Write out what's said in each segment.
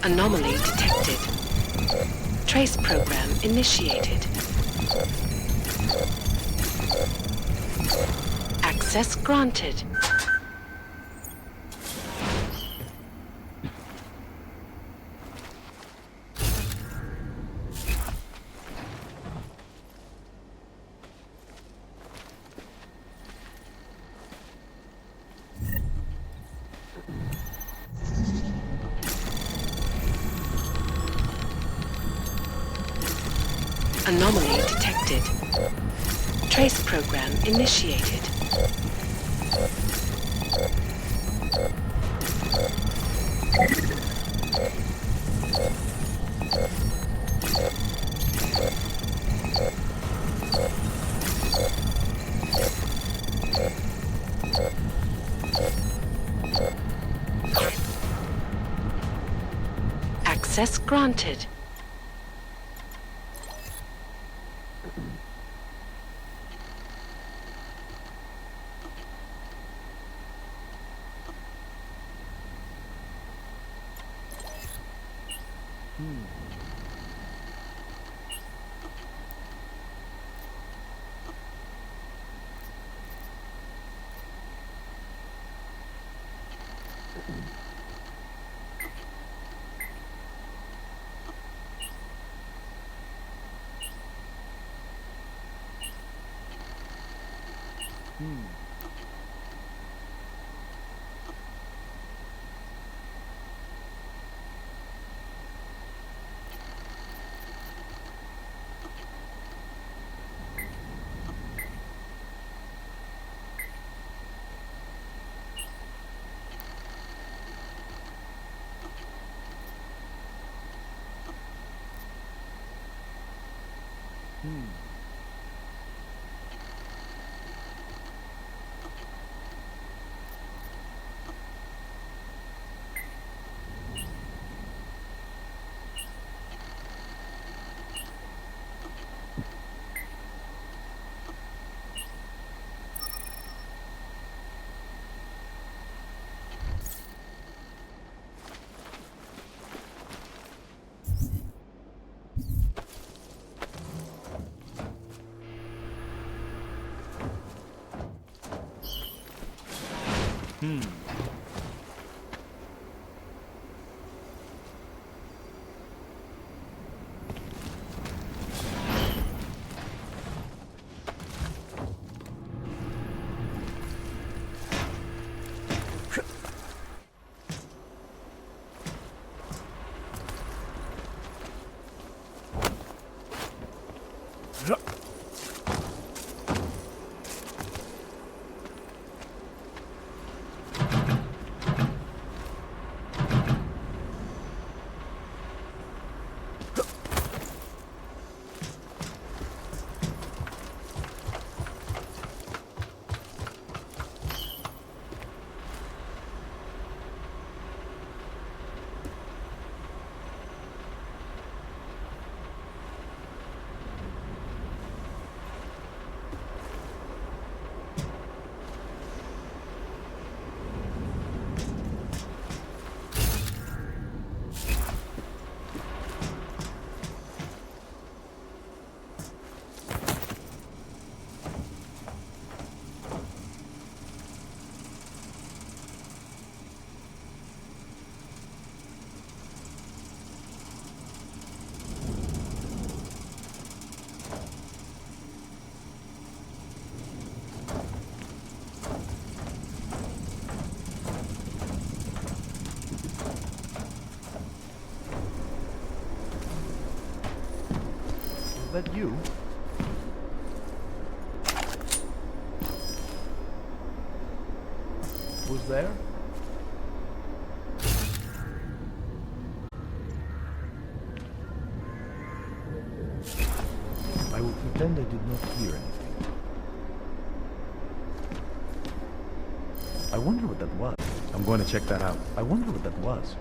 Anomaly detected. Trace program initiated. Access granted. Anomaly detected. Trace program initiated. Access granted. that you? Who's there? pretend I did not hear anything. I wonder what that was. I'm going to check that out. I wonder what that was.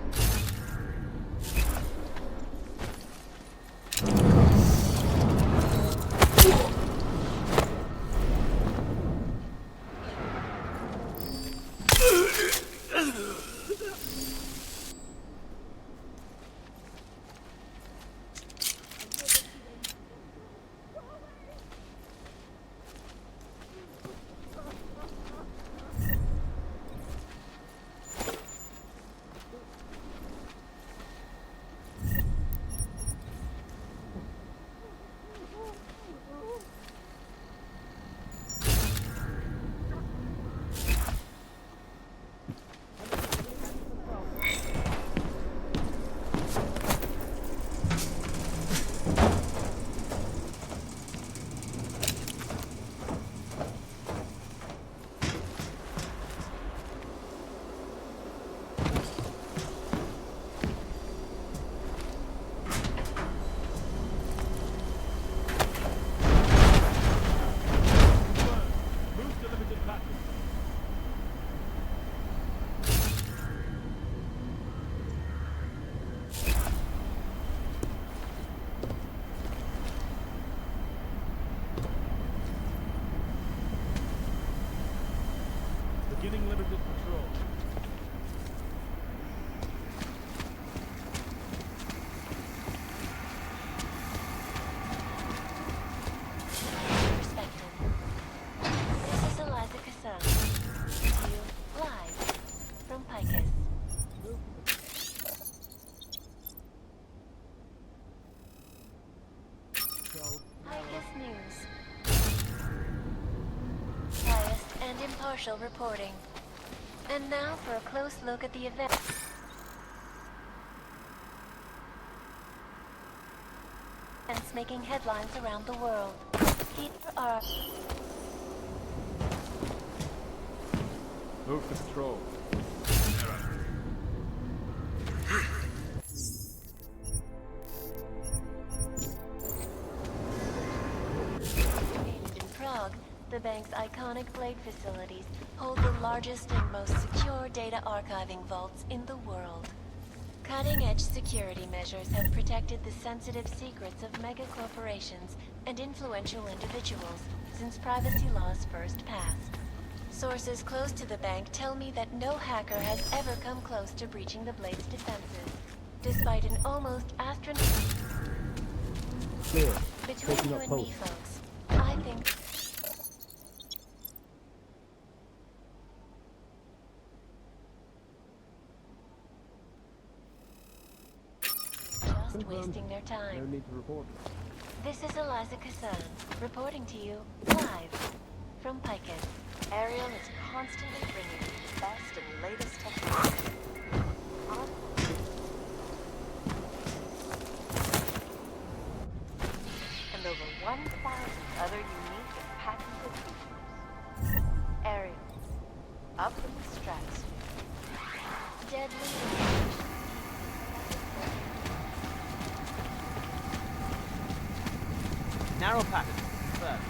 Beginning limited patrol. Respected. This is Eliza Cassan. To you, live, from Picus. Picus News. Biased and impartial reporting. And now for a close look at the event. Events making headlines around the world. Here are... Move to patrol. Located in Prague, the bank's iconic Blade facilities hold the largest and most secure data archiving vaults in the world. Cutting-edge security measures have protected the sensitive secrets of mega corporations and influential individuals since privacy laws first passed. Sources close to the bank tell me that no hacker has ever come close to breaching the Blade's defenses, despite an almost astronomical... Clear. Between Taking you up and me, post. folks, I think... just wasting their No time. need to report. This is Eliza Cassan, reporting to you, live, from Picus. Ariel is constantly bringing you the best and latest technology. And over 1,000 other unique and patented features. Ariel, up in the stratosphere. Deadly information. Narrow pattern. First.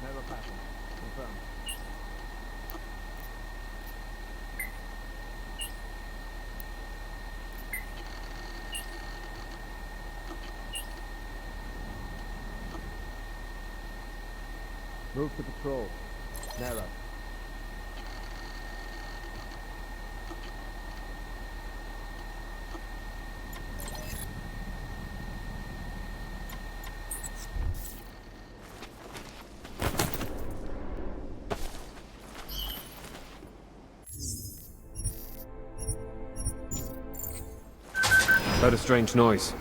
Narrow pattern. Confirmed. Move to patrol. Narrow. Heard a strange noise.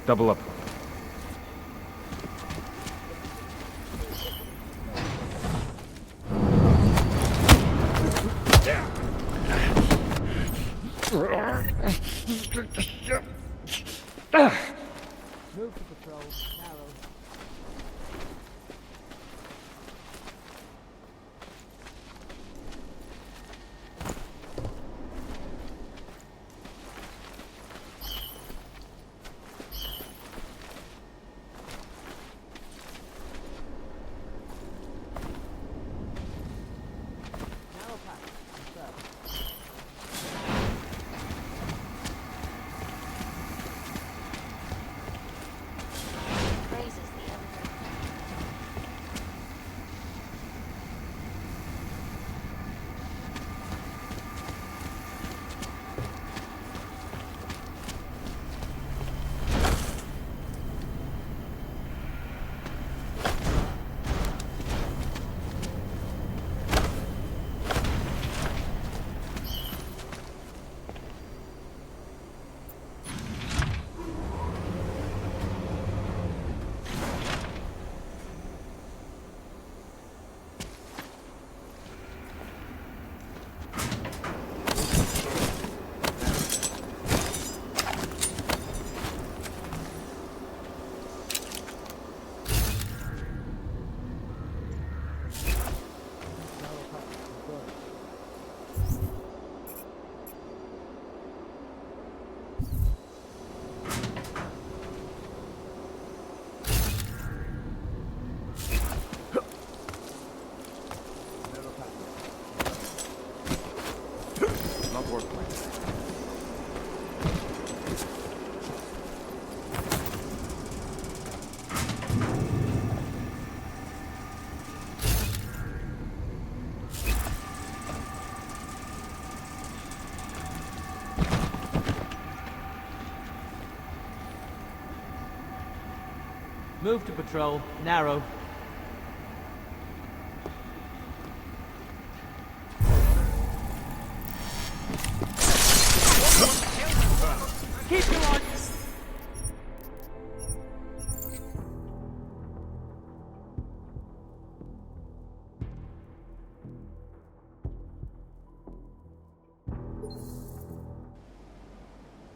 Double up. Move to patrol. Narrow. Narrow path. Confirmed. Praises the Emperor. Narrow path. Confirmed. Narrow path. Not working. Move to patrol. Narrow. Keep your eye.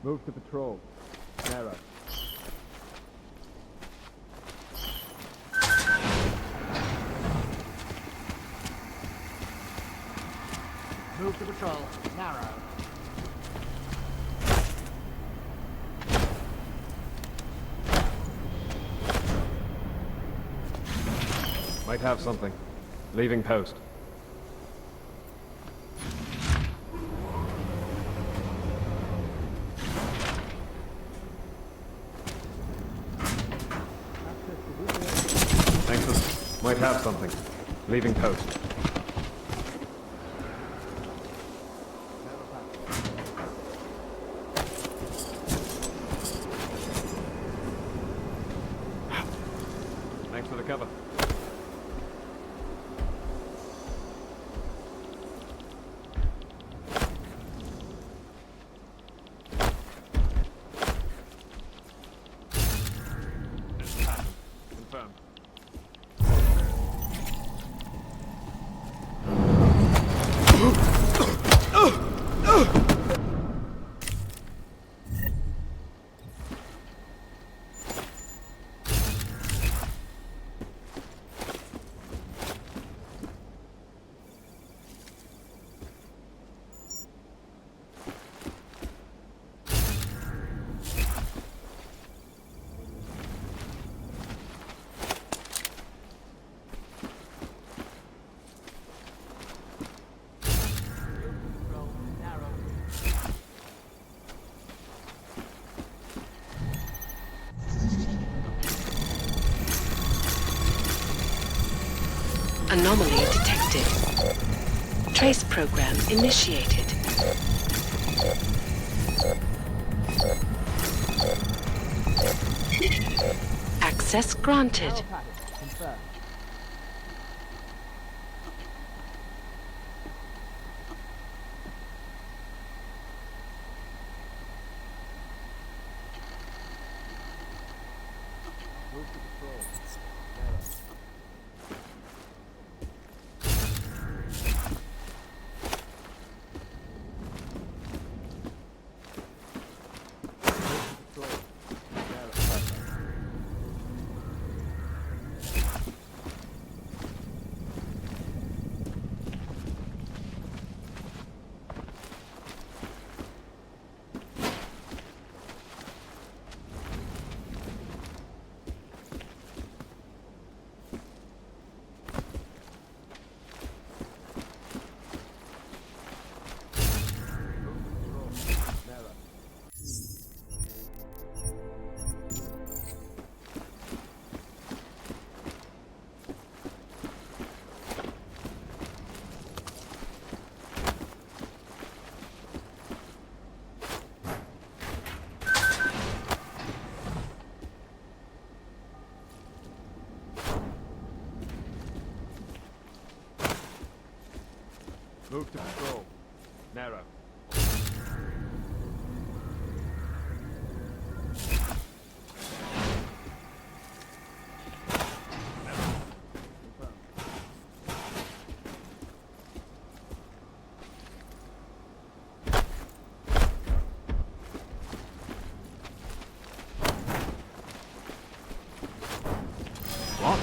Move to patrol. Narrow. Move to patrol. Narrow. Might have something. Leaving post. Thanks for... Might have something. Leaving post. Thanks for the cover. Confirmed. Anomaly detected. Trace program initiated. Access granted. Narrow packet. Confirmed. Move to patrol. Narrow. Move to patrol. Narrow. What?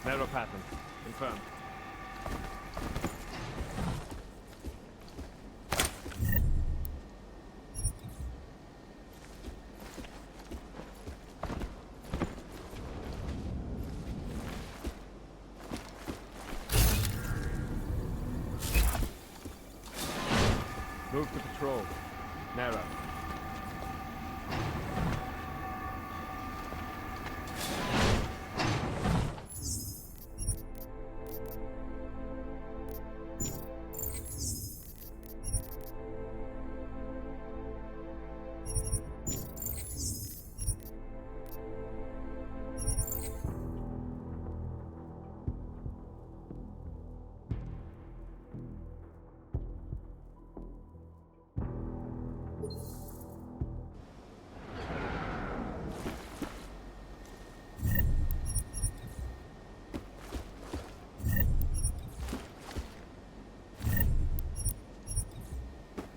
Narrow pattern. Confirmed. Move to patrol. Narrow.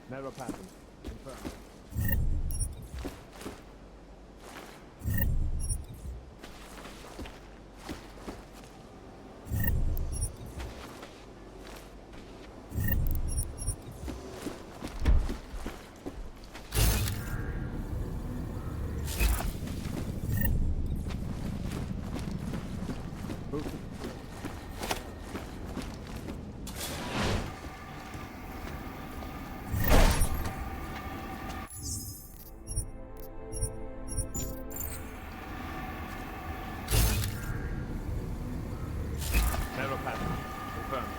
Narrow pattern. Confirmed. Move to narrow pattern. Confirmed.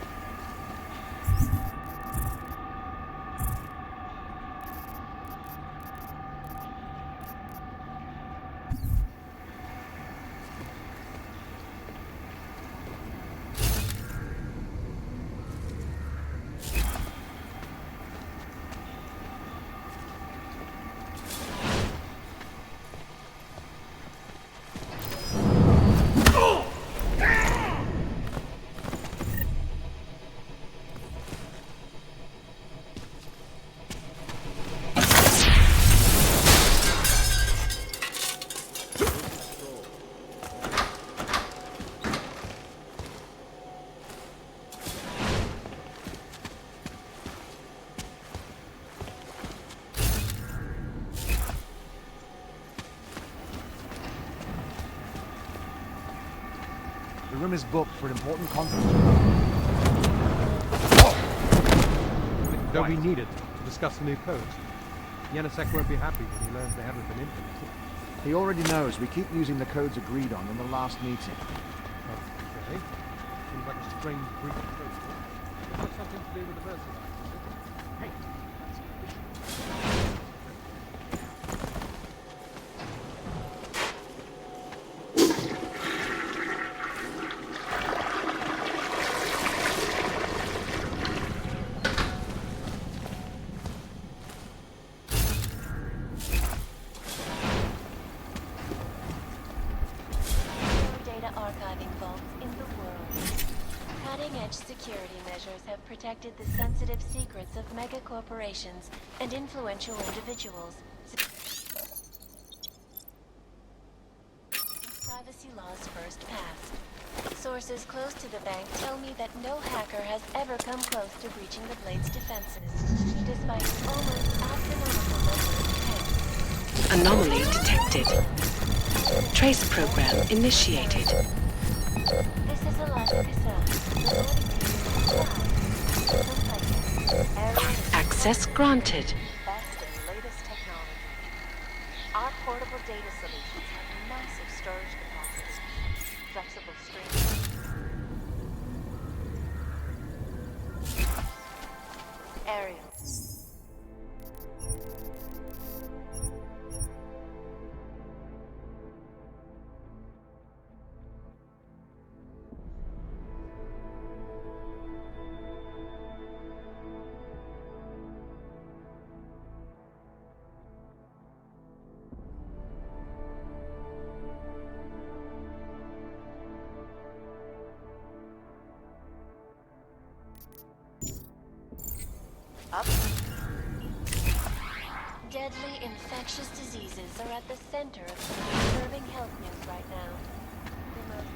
The room is booked for an important conference. Don't we need it to discuss the new codes? Yanisek won't be happy when he learns they haven't been implemented. He already knows we keep using the codes agreed on in the last meeting. Okay. Seems like a strange breach of protocol. It's got something to do with the Versailles. Hey, that's security measures have protected the sensitive secrets of mega corporations and influential individuals. Privacy laws first passed. Sources close to the bank tell me that no hacker has ever come close to breaching the Blade's defenses, despite an almost astronomical number of attempts. Anomaly detected. Trace program initiated. This is Elijah Cassell, reporting to you from Area Access granted. Best and latest technology. Our portable data solutions have massive storage capacity, flexible streaming. Ariel. Up. Deadly infectious diseases are at the center of some disturbing health news right now. The most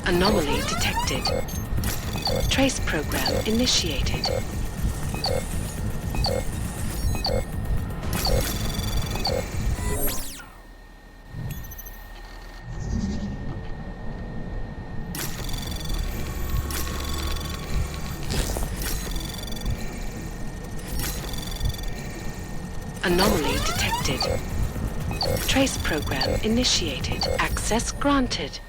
Anomaly detected. Trace program initiated. Anomaly detected. Trace program initiated. Access granted.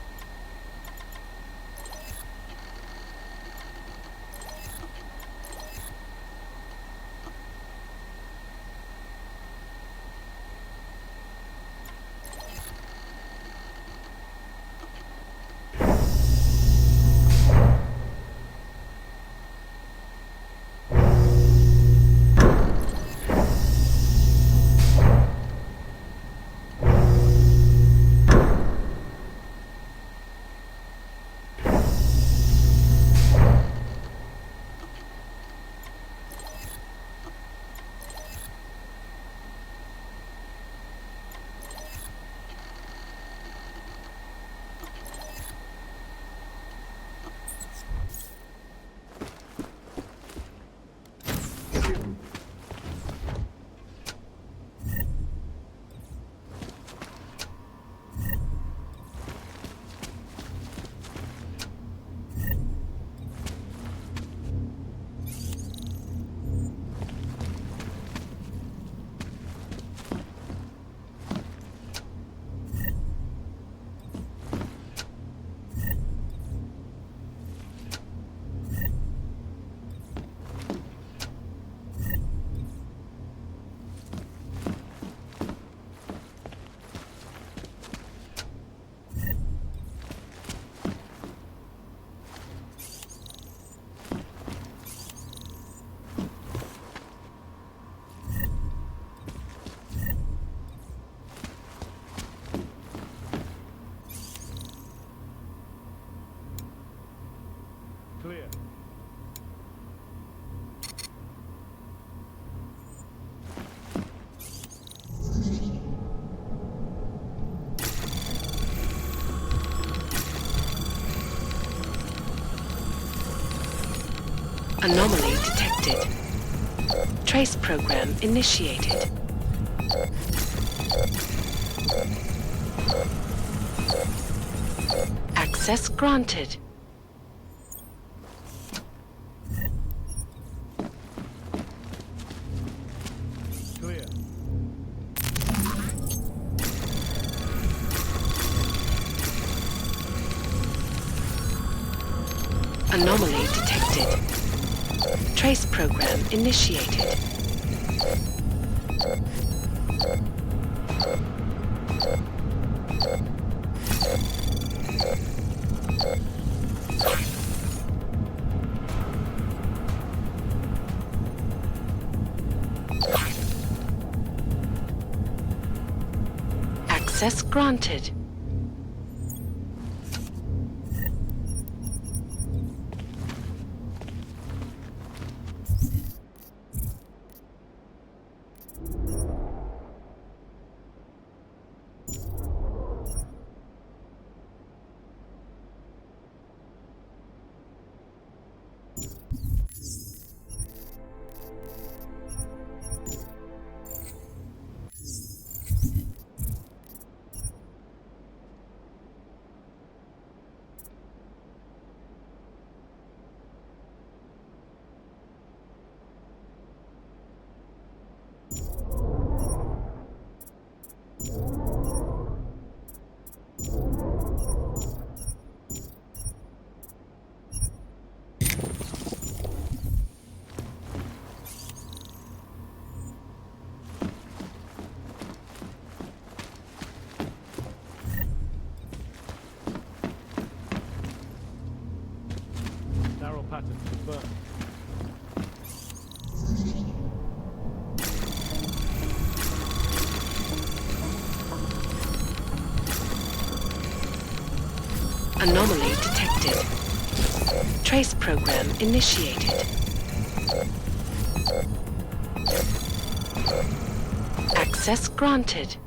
Anomaly detected. Trace program initiated. Access granted. Clear. Anomaly detected. Trace program initiated. Access granted. Narrow pattern confirmed. Anomaly detected. Trace program initiated. Access granted.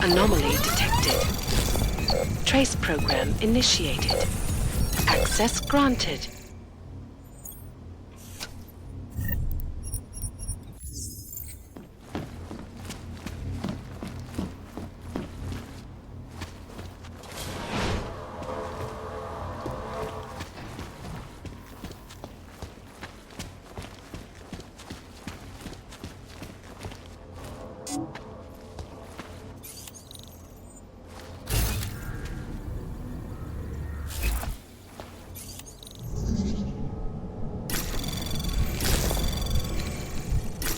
Anomaly detected. Trace program initiated. Access granted.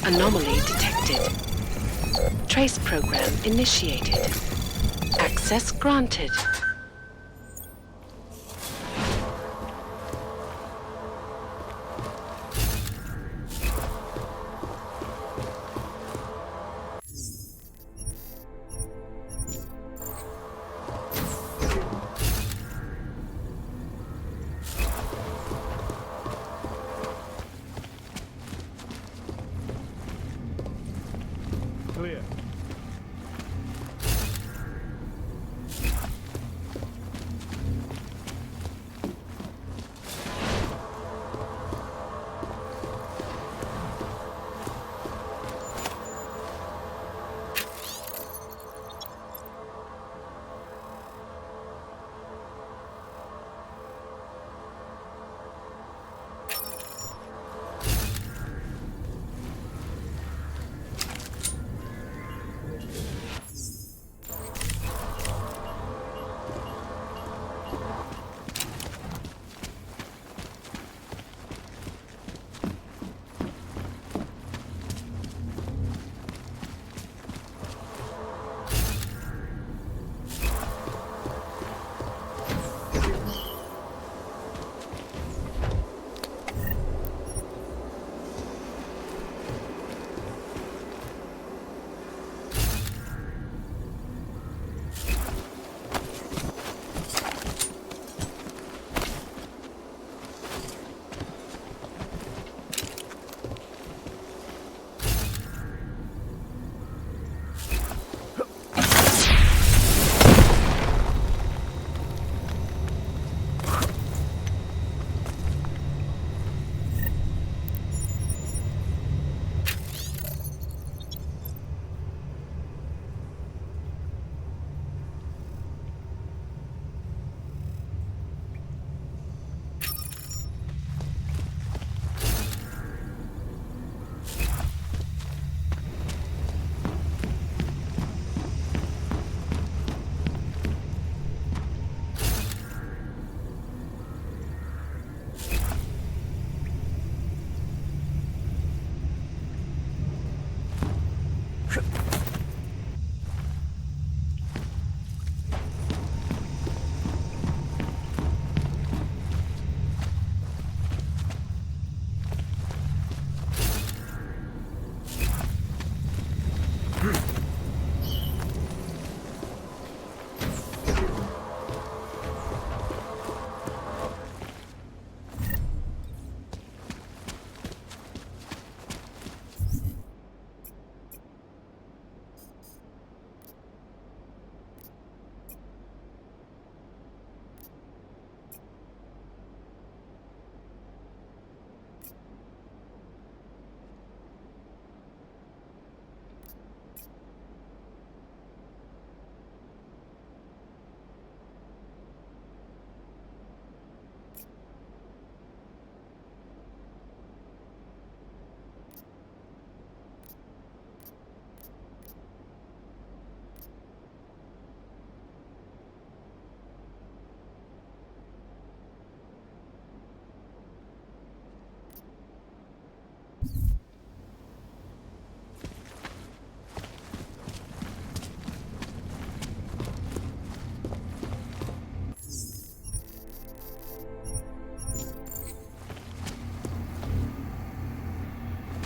Anomaly detected. Trace program initiated. Access granted. Clear.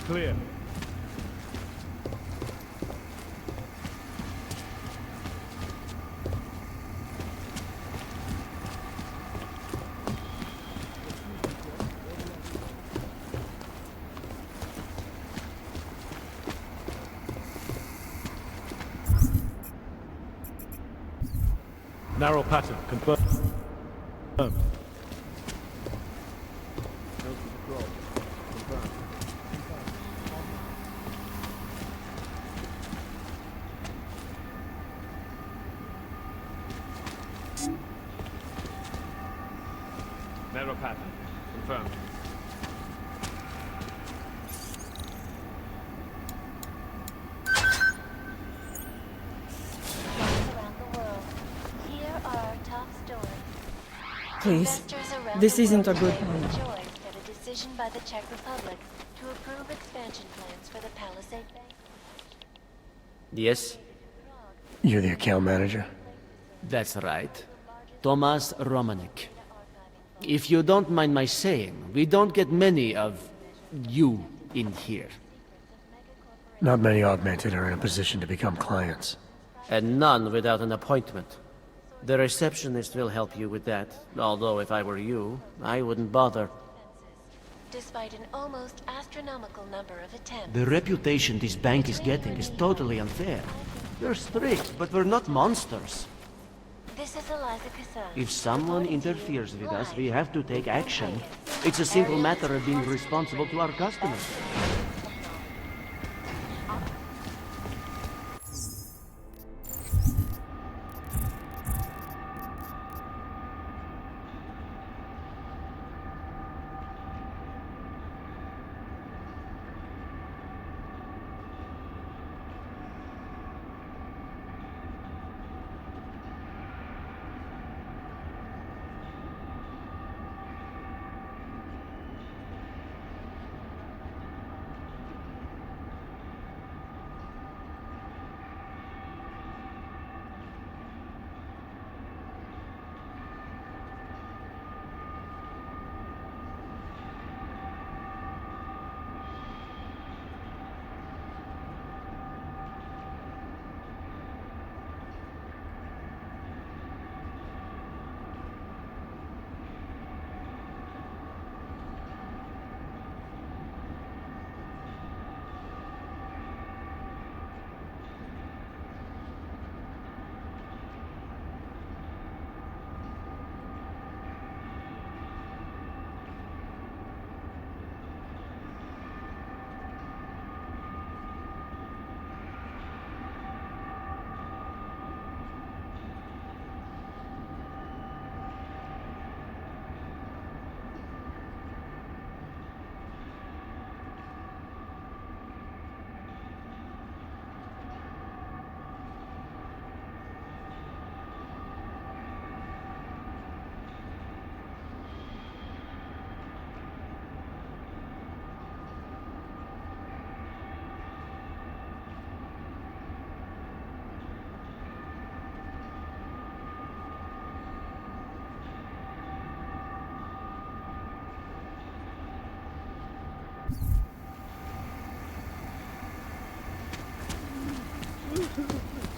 Clear. Narrow pattern, confirmed. Narrow pattern. Confirmed. Around the world. Here are our top stories. Please, Investors around this the isn't a world good today one. rejoiced at a decision by the Czech Republic to approve expansion plans for the Palisade Bank. Yes, You're the account manager? that's right. Tomas Romanek. If you don't mind my saying, we don't get many of you in here. Not many augmented are in a position to become clients. And none without an appointment. The receptionist will help you with that, although if I were you, I wouldn't bother. Despite an almost astronomical number of attempts. The reputation this bank is getting is totally unfair. We're strict, but we're not monsters. This is Eliza Cassan. If someone interferes with us, we have to take action. It's a simple matter of being responsible to our customers.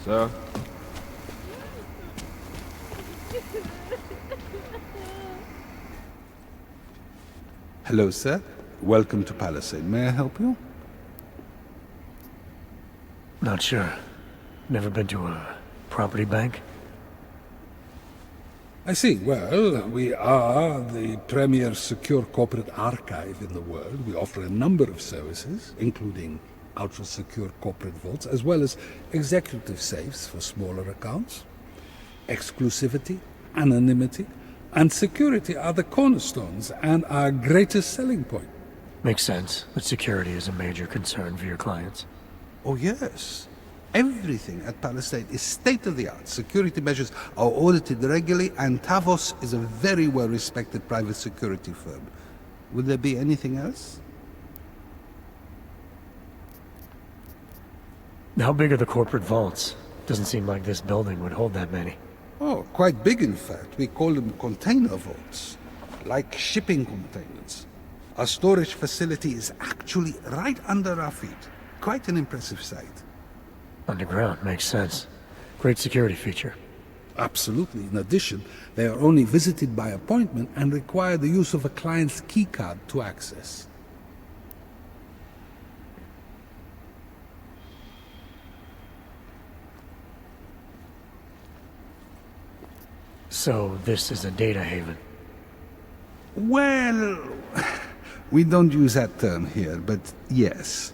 Sir? Hello, sir. Welcome to Palisade. May I help you? Not sure. Never been to a property bank? I see. Well, we are the premier secure corporate archive in the world. We offer a number of services, including ultra-secure corporate vaults, as well as executive safes for smaller accounts. Exclusivity, anonymity, and security are the cornerstones and our greatest selling point. Makes sense, but security is a major concern for your clients. Oh, yes. Everything at Palisade is state-of-the-art. Security measures are audited regularly, and Tavos is a very well-respected private security firm. Would there be anything else? How big are the corporate vaults? Doesn't seem like this building would hold that many. Oh, quite big, in fact. We call them container vaults, like shipping containers. Our storage facility is actually right under our feet. Quite an impressive sight. Underground makes sense. Great security feature. Absolutely. In addition, they are only visited by appointment and require the use of a client's keycard to access. So, this is a data haven. Well, we don't use that term here, but yes.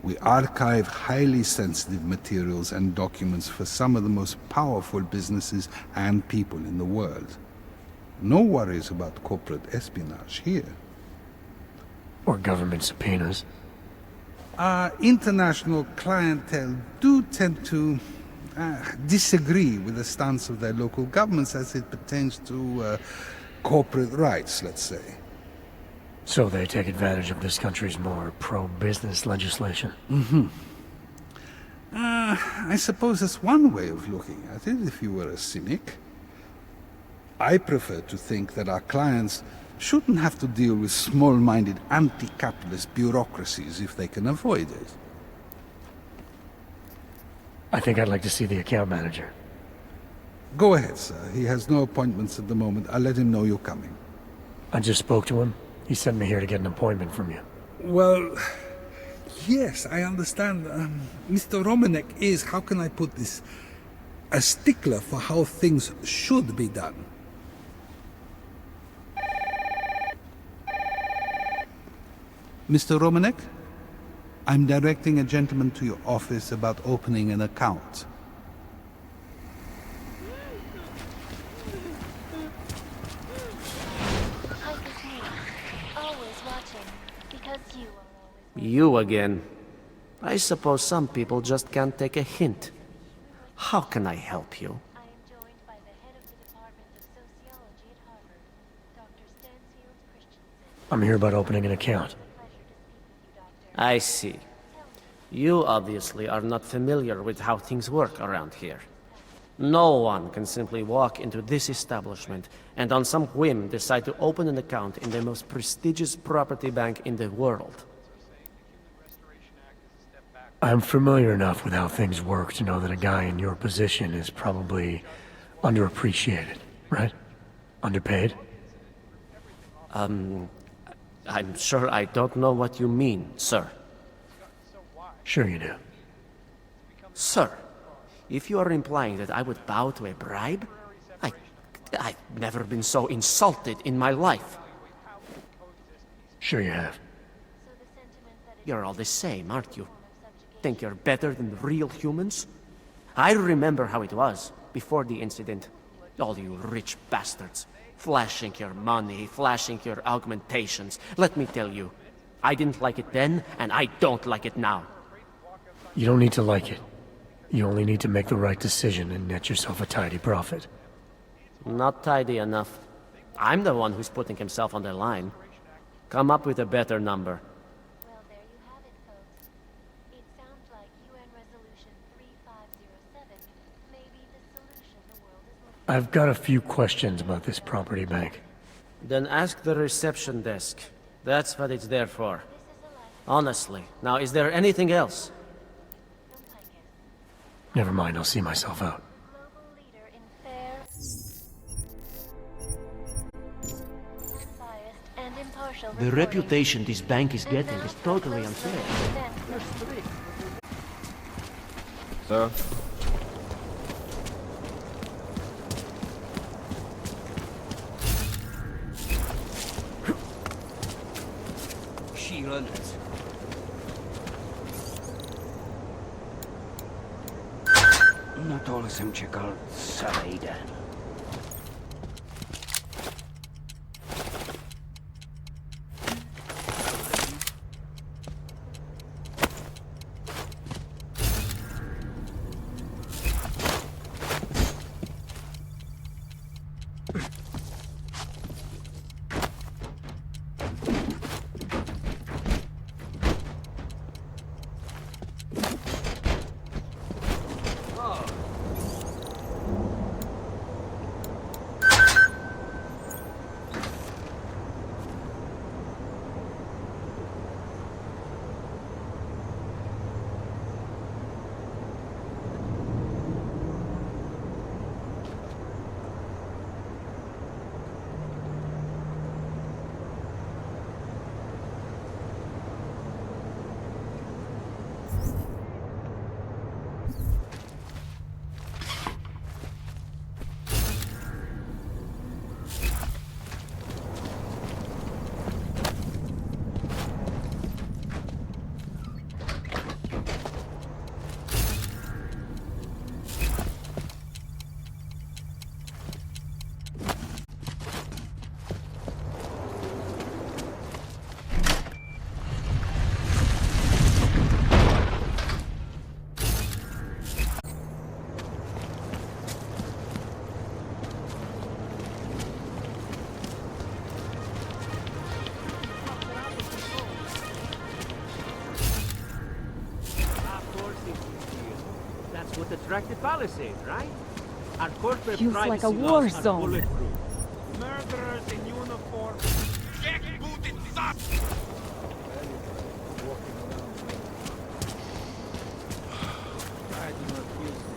We archive highly sensitive materials and documents for some of the most powerful businesses and people in the world. No worries about corporate espionage here. Or government subpoenas. Our international clientele do tend to disagree with the stance of their local governments as it pertains to corporate rights, let's say. So they take advantage of this country's more pro-business legislation. I suppose that's one way of looking at it, if you were a cynic. I prefer to think that our clients shouldn't have to deal with small-minded anti-capitalist bureaucracies if they can avoid it. I think I'd like to see the account manager. Go ahead, sir. He has no appointments at the moment. I'll let him know you're coming. I just spoke to him. He sent me here to get an appointment from you. Well, yes, I understand. Mr. Romanek is, how can I put this, a stickler for how things should be done. Mr. Romanek, I'm directing a gentleman to your office about opening an account. You again. I suppose some people just can't take a hint. How can I help you? I am joined by the head of the Department of Sociology at Harvard, Dr. Stansfield Christensen. I'm here about opening an account. I see. You obviously are not familiar with how things work around here. No one can simply walk into this establishment and on some whim decide to open an account in the most prestigious property bank in the world. I'm familiar enough with how things work to know that a guy in your position is probably underappreciated, right? Underpaid? I'm sure I don't know what you mean, sir. Sure you do. Sir, if you are implying that I would bow to a bribe, I've never been so insulted in my life. Sure you have. You're all the same, aren't you? Think you're better than real humans? I remember how it was before the incident. All you rich bastards. Flashing your money, flashing your augmentations. Let me tell you, I didn't like it then, and I don't like it now. You don't need to like it. You only need to make the right decision and net yourself a tidy profit. Not tidy enough. I'm the one who's putting himself on the line. Come up with a better number. Well, there you have it, folks. It sounds like UN Resolution 3507 may be the solution the world is looking for. I've got a few questions about this property bank. Then ask the reception desk. That's what it's there for. Honestly. Now, is there anything else? Never mind, I'll see myself out. Global leader in fair, unbiased, and impartial The reputation this bank is getting is totally unfair. Sir? Szílenet. Na tohle jsem čekal celý den. That's what attracted Palisade, right? Our corporate Feels like privacy a war laws are zone. bulletproof. Murderers in uniform. Jackbooted thoughts. I do not feel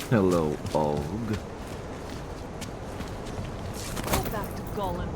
Hello, Og. Go back to Golan.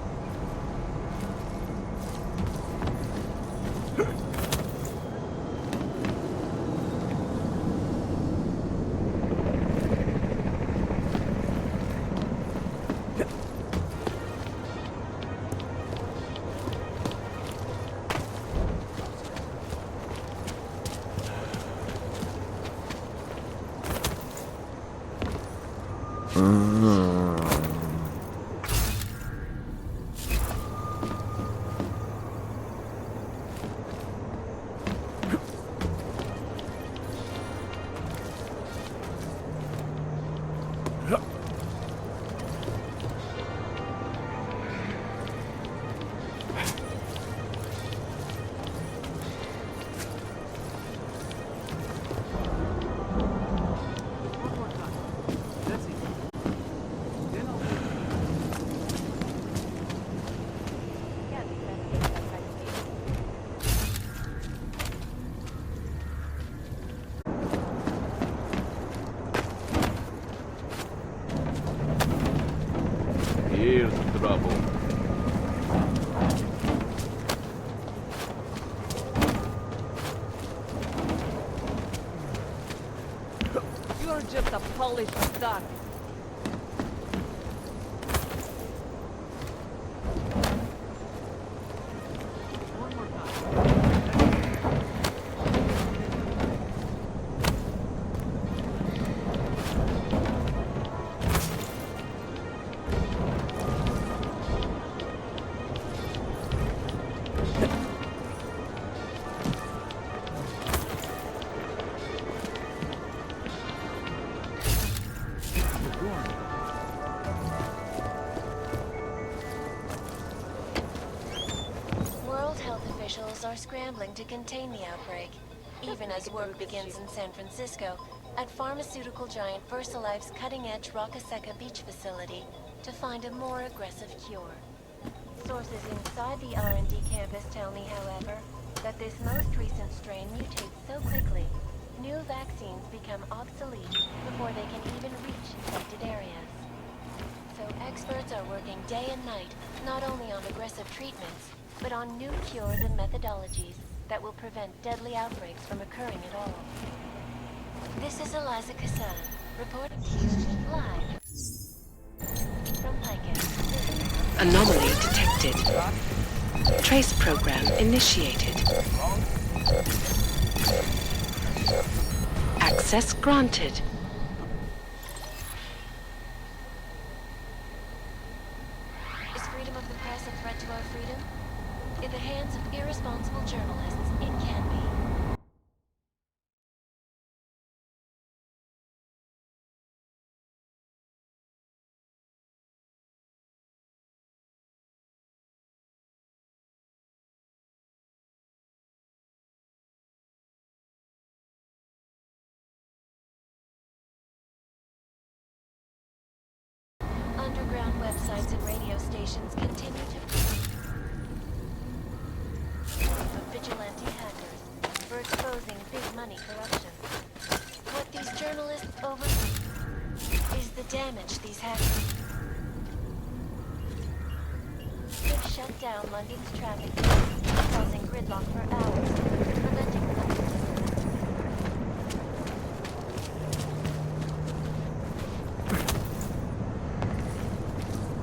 Here's trouble. You're just a polished duck. World health officials are scrambling to contain the outbreak, even as work begins in San Francisco at pharmaceutical giant VersaLife's cutting-edge Rocaseca Beach facility to find a more aggressive cure. Sources inside the R&D campus tell me, however, that this most recent strain mutates so quickly, new vaccines become obsolete before they can even reach infected areas. So experts are working day and night, not only on aggressive treatments, but on new cures and methodologies that will prevent deadly outbreaks from occurring at all. This is Eliza Kassan, reporting to you live from Picus. Anomaly detected. Trace program initiated. Access granted. Is freedom of the press a threat to our freedom? In the hands of irresponsible journalists, it can be. Underground websites and radio stations continue to of vigilante hackers for exposing big money corruption. What these journalists over is the damage these hackers. They've shut down London's traffic, causing gridlock for hours, preventing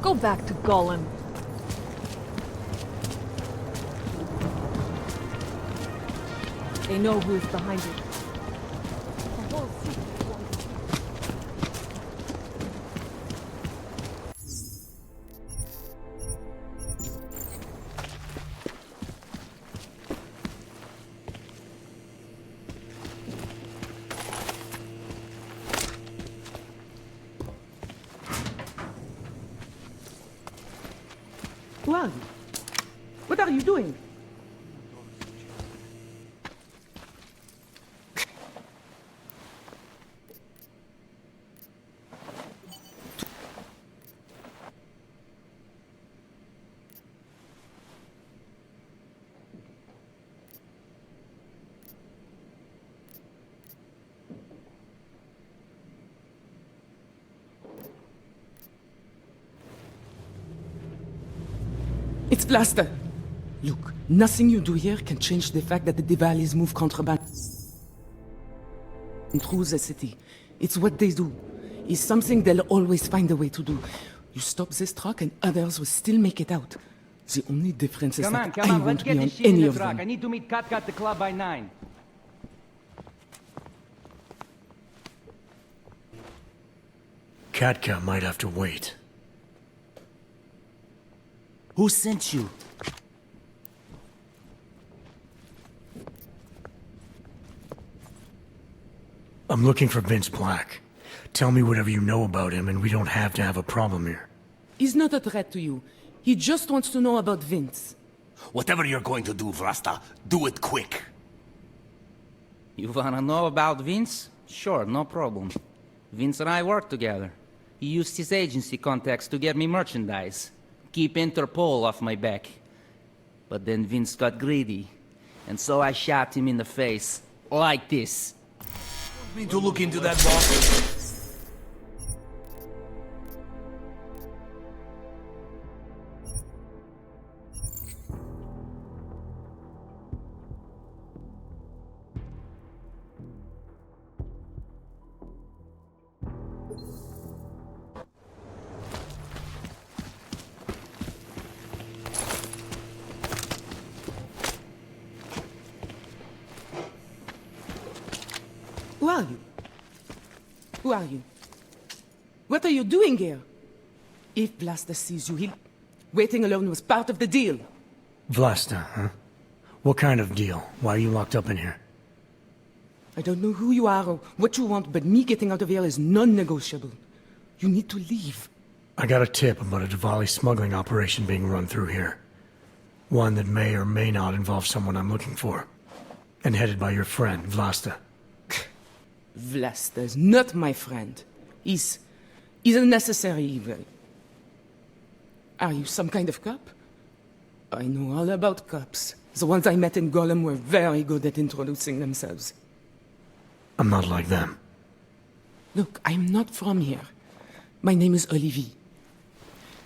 Go back to Golan. They know who's behind it. The whole city wants it. Who are you? What are you doing? It's Vlasta. Look, nothing you do here can change the fact that the Diwalis move contraband through the city. It's what they do. It's something they'll always find a way to do. You stop this truck and others will still make it out. The only difference is that I won't be on any of them. I need to meet Kat at the club by 9. Katka might have to wait. Who sent you? I'm looking for Vince Black. Tell me whatever you know about him and we don't have to have a problem here. He's not a threat to you. He just wants to know about Vince. Whatever you're going to do, Vrasta, do it quick. You wanna know about Vince? Sure, no problem. Vince and I work together. He used his agency contacts to get me merchandise. Keep Interpol off my back. But then Vince got greedy. And so I shot him in the face. Like this. Me to look into that box. Who are you? Who are you? What are you doing here? If Vlasta sees you, he'll... Waiting alone was part of the deal. Vlasta, huh? What kind of deal? Why are you locked up in here? I don't know who you are or what you want, but me getting out of here is non-negotiable. You need to leave. I got a tip about a Diwali smuggling operation being run through here. One that may or may not involve someone I'm looking for. And headed by your friend, Vlasta. Vlasta is not my friend. He's a necessary evil. Are you some kind of cop? I know all about cops. The ones I met in Golem were very good at introducing themselves. I'm not like them. Look, I'm not from here. My name is Olivier.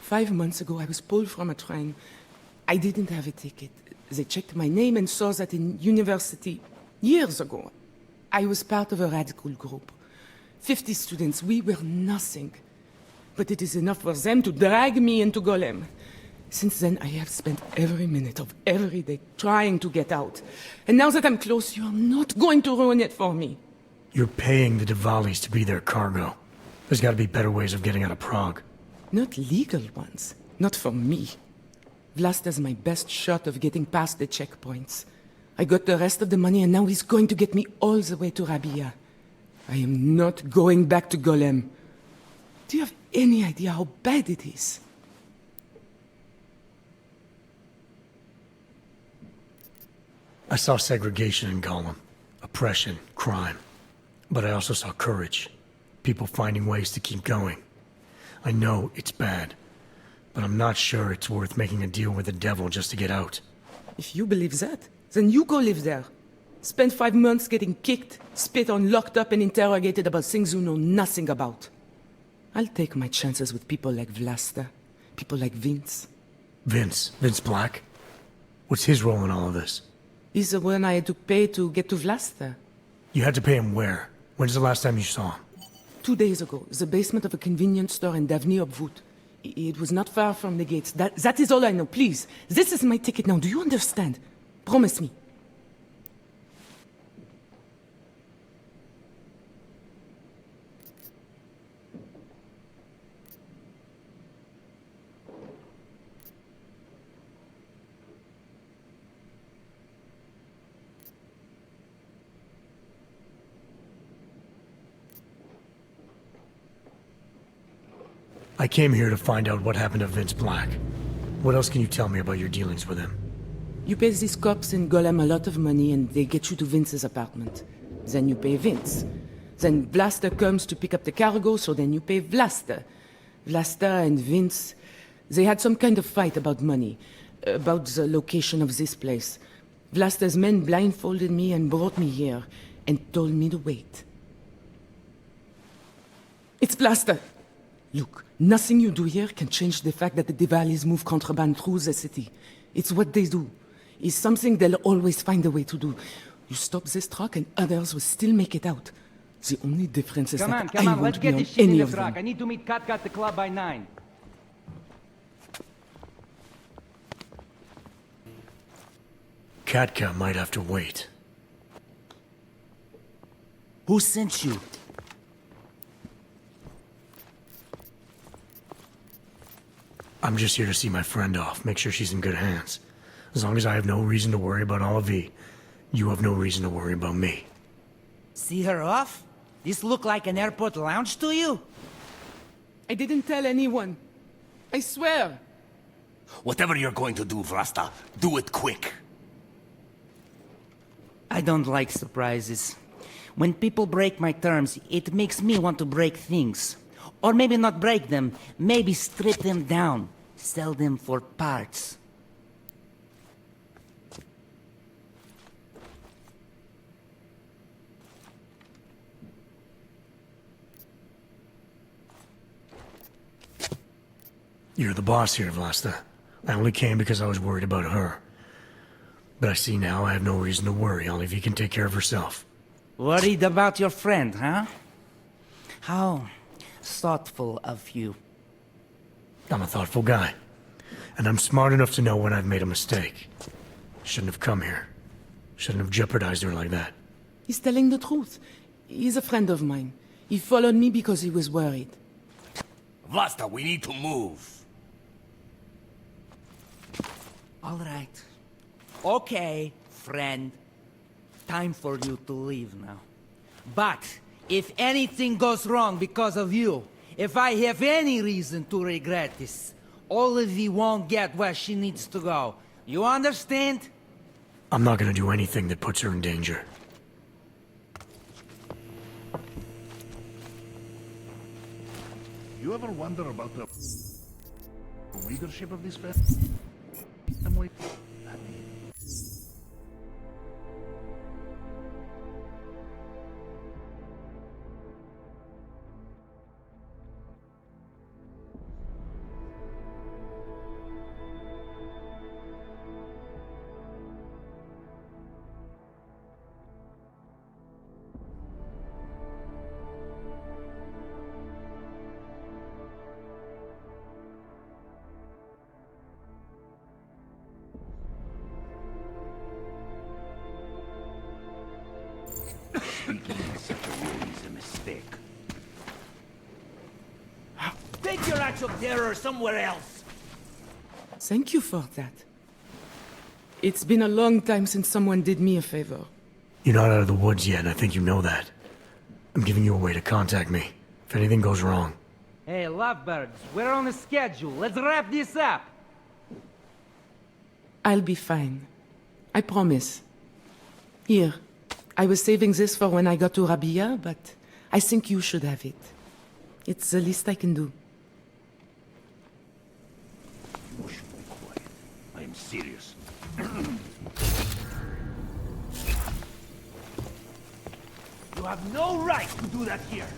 5 months ago, I was pulled from a train. I didn't have a ticket. They checked my name and saw that in university years ago. I was part of a radical group. 50 students, we were nothing. But it is enough for them to drag me into Golem. Since then, I have spent every minute of every day trying to get out. And now that I'm close, you are not going to ruin it for me. You're paying the Diwalis to be their cargo. There's gotta be better ways of getting out of Prague. Not legal ones. Not for me. Vlasta's my best shot of getting past the checkpoints. I got the rest of the money and now he's going to get me all the way to Rabia. I am not going back to Golem. Do you have any idea how bad it is? I saw segregation in Golem. Oppression, crime. But I also saw courage. People finding ways to keep going. I know it's bad. But I'm not sure it's worth making a deal with the devil just to get out. If you believe that, then you go live there. Spend 5 months getting kicked, spit on, locked up and interrogated about things you know nothing about. I'll take my chances with people like Vlasta. People like Vince. Vince? Vince Black? What's his role in all of this? He's the one I had to pay to get to Vlasta. You had to pay him where? When's the last time you saw him? 2 days ago, the basement of a convenience store in Davni Obvut. It was not far from the gates. That is all I know, please. This is my ticket now, do you understand? Promise me. I came here to find out what happened to Vince Black. What else can you tell me about your dealings with him? You pay these cops in Golem a lot of money and they get you to Vince's apartment. Then you pay Vince. Then Vlasta comes to pick up the cargo, so then you pay Vlasta. Vlasta and Vince, they had some kind of fight about money, about the location of this place. Vlasta's men blindfolded me and brought me here, and told me to wait. It's Vlasta! Look, nothing you do here can change the fact that the Diwalis move contraband through the city. It's what they do. It's something they'll always find a way to do. You stop this truck and others will still make it out. The only difference is Come that on, I let's won't be get on this shit in any the of truck. them. I need to meet Katka at the club by 9. Katka might have to wait. Who sent you? I'm just here to see my friend off, make sure she's in good hands. As long as I have no reason to worry about Olivier, you have no reason to worry about me. See her off? This look like an airport lounge to you? I didn't tell anyone. I swear. Whatever you're going to do, Vrasta, do it quick. I don't like surprises. When people break my terms, it makes me want to break things. Or maybe not break them, maybe strip them down. Sell them for parts. You're the boss here, Vlasta. I only came because I was worried about her. But I see now I have no reason to worry, only if you can take care of herself. Worried about your friend, huh? How thoughtful of you. I'm a thoughtful guy. And I'm smart enough to know when I've made a mistake. Shouldn't have come here. Shouldn't have jeopardized her like that. He's telling the truth. He's a friend of mine. He followed me because he was worried. Vlasta, we need to move. All right. Okay, friend. Time for you to leave now. But if anything goes wrong because of you, if I have any reason to regret this, Olive won't get where she needs to go. You understand? I'm not gonna do anything that puts her in danger. You ever wonder about the leadership of this family? Speaking in such a way is a mistake. Take your acts of terror somewhere else! Thank you for that. It's been a long time since someone did me a favor. You're not out of the woods yet, and I think you know that. I'm giving you a way to contact me, if anything goes wrong. Hey, lovebirds, we're on a schedule. Let's wrap this up. I'll be fine. I promise. Here. I was saving this for when I got to Rabia, but I think you should have it. It's the least I can do. You should be quiet. I am serious. You have no right to do that here.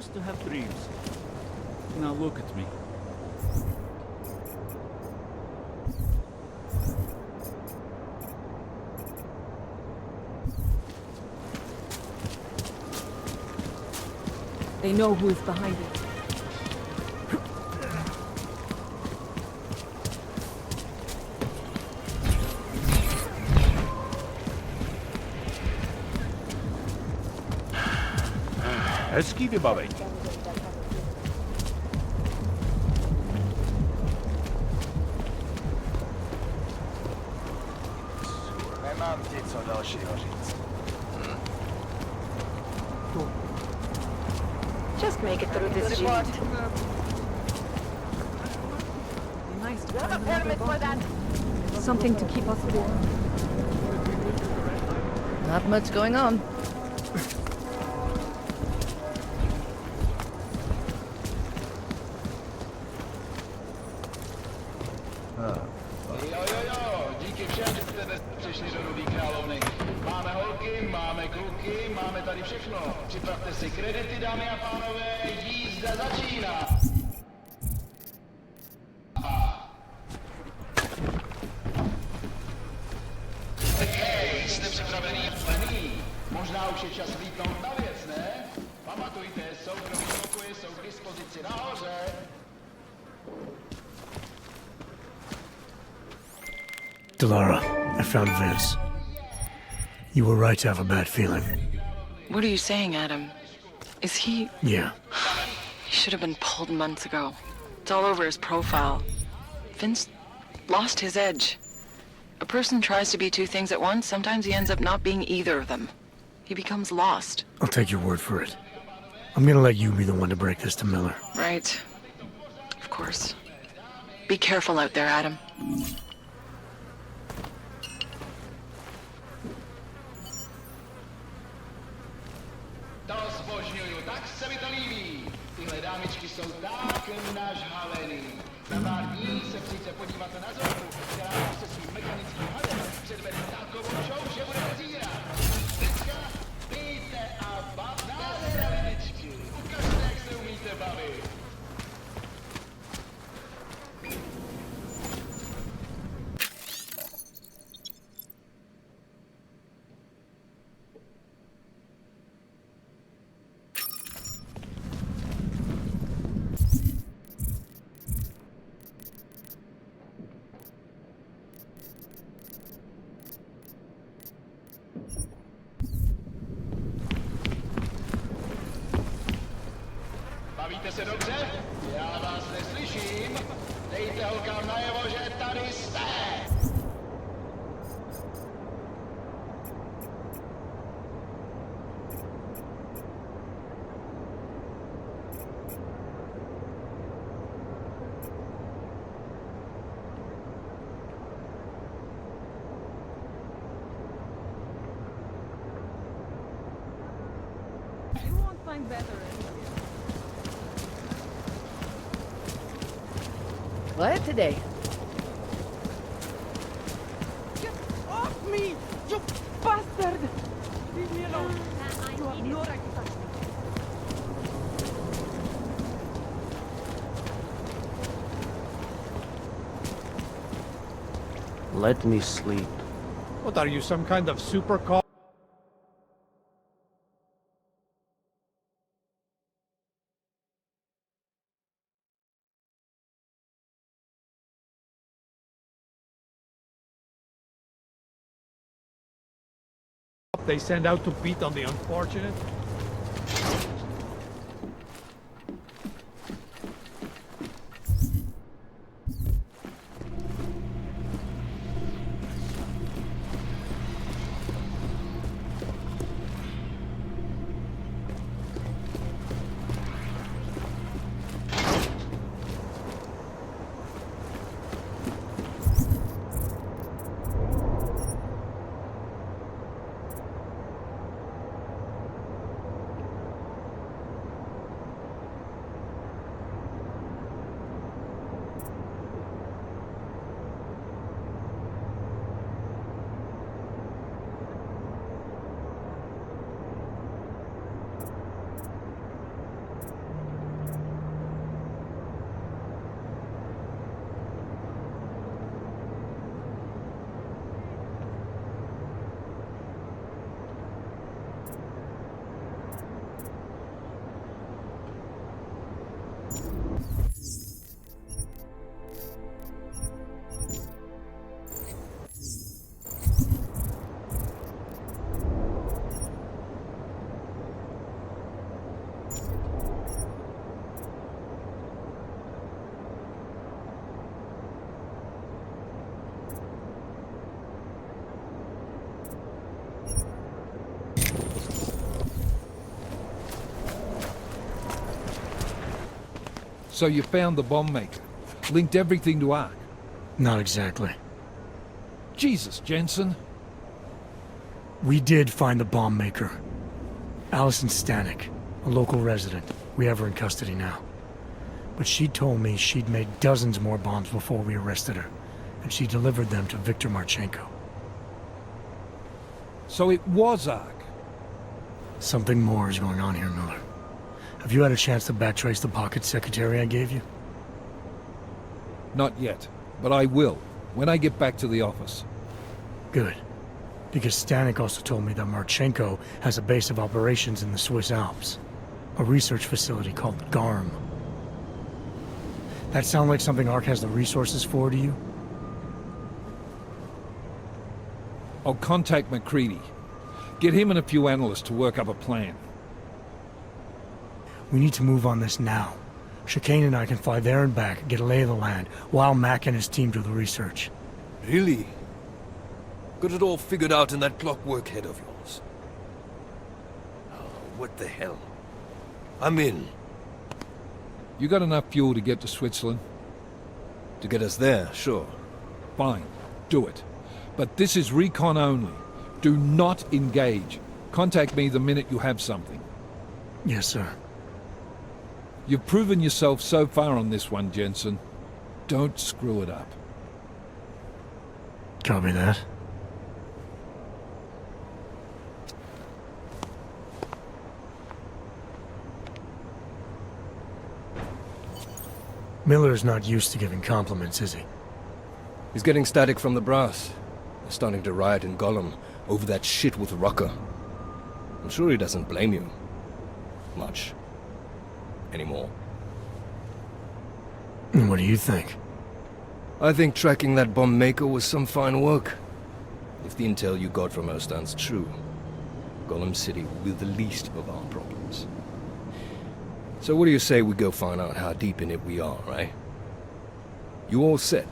used to have dreams. Now look at me. They know who is behind it. Hezký vybavení. Nemám ti co dalšího říct. Just make it through this shit. Nice to find another body. Something to keep us warm. Not much going on. Díky všem, že jste přišli do Rudý královny. Máme holky, máme kluky, máme tady všechno. Připravte si kredity, dámy a pánové, jízda začíná. Hej, jste připravený? Možná už je čas vlítnout na věc, ne? Pamatujte, soukromí pokoje jsou k dispozici nahoře. Delara, I found Vince. You were right to have a bad feeling. What are you saying, Adam? Is he... Yeah. He should have been pulled months ago. It's all over his profile. Vince lost his edge. A person tries to be two things at once, sometimes he ends up not being either of them. He becomes lost. I'll take your word for it. I'm gonna let you be the one to break this to Miller. Right. Of course. Be careful out there, Adam. To zbožňuju, tak se mi to líbí. Tyhle dámičky jsou tak nažhalený. Za pár dní se přijďte podívat na Zorku, která se svým mechanickým hadem předvede takovou show, že budete zírat. Teďka pijte a bavte se, lidičky. Ukažte, jak se umíte bavit. Bavíte se dobře? Já vás neslyším. Dejte holkám najevo, že tady jste. You won't find better. What today? Get off me, you bastard! Leave me alone. You have no right to touch me. Let me sleep. What are you, some kind of super cop? They send out to beat on the unfortunate? So you found the bomb maker. Linked everything to Ark. Not exactly. Jesus, Jensen. We did find the bomb maker. Allison Stanek, a local resident. We have her in custody now. But she told me she'd made dozens more bombs before we arrested her, and she delivered them to Viktor Marchenko. So it was Ark. Something more is going on here, Miller. Have you had a chance to backtrace the pocket secretary I gave you? Not yet, but I will, when I get back to the office. Good. Because Stanek also told me that Marchenko has a base of operations in the Swiss Alps. A research facility called GARM. That sound like something Ark has the resources for to you? I'll contact McCready. Get him and a few analysts to work up a plan. We need to move on this now. Chicane and I can fly there and back, get a lay of the land, while Mac and his team do the research. Really? Got it all figured out in that clockwork head of yours? Oh, what the hell? I'm in. You got enough fuel to get to Switzerland? To get us there, sure. Fine. Do it. But this is recon only. Do not engage. Contact me the minute you have something. Yes, sir. You've proven yourself so far on this one, Jensen. Don't screw it up. Copy that. Miller's not used to giving compliments, is he? He's getting static from the brass. They're starting to riot in Gollum over that shit with Rucker. I'm sure he doesn't blame you. Much. Anymore. And what do you think? I think tracking that bomb maker was some fine work. If the intel you got from her stands true, Gollum City will be the least of our problems. So what do you say we go find out how deep in it we are, right? You all set?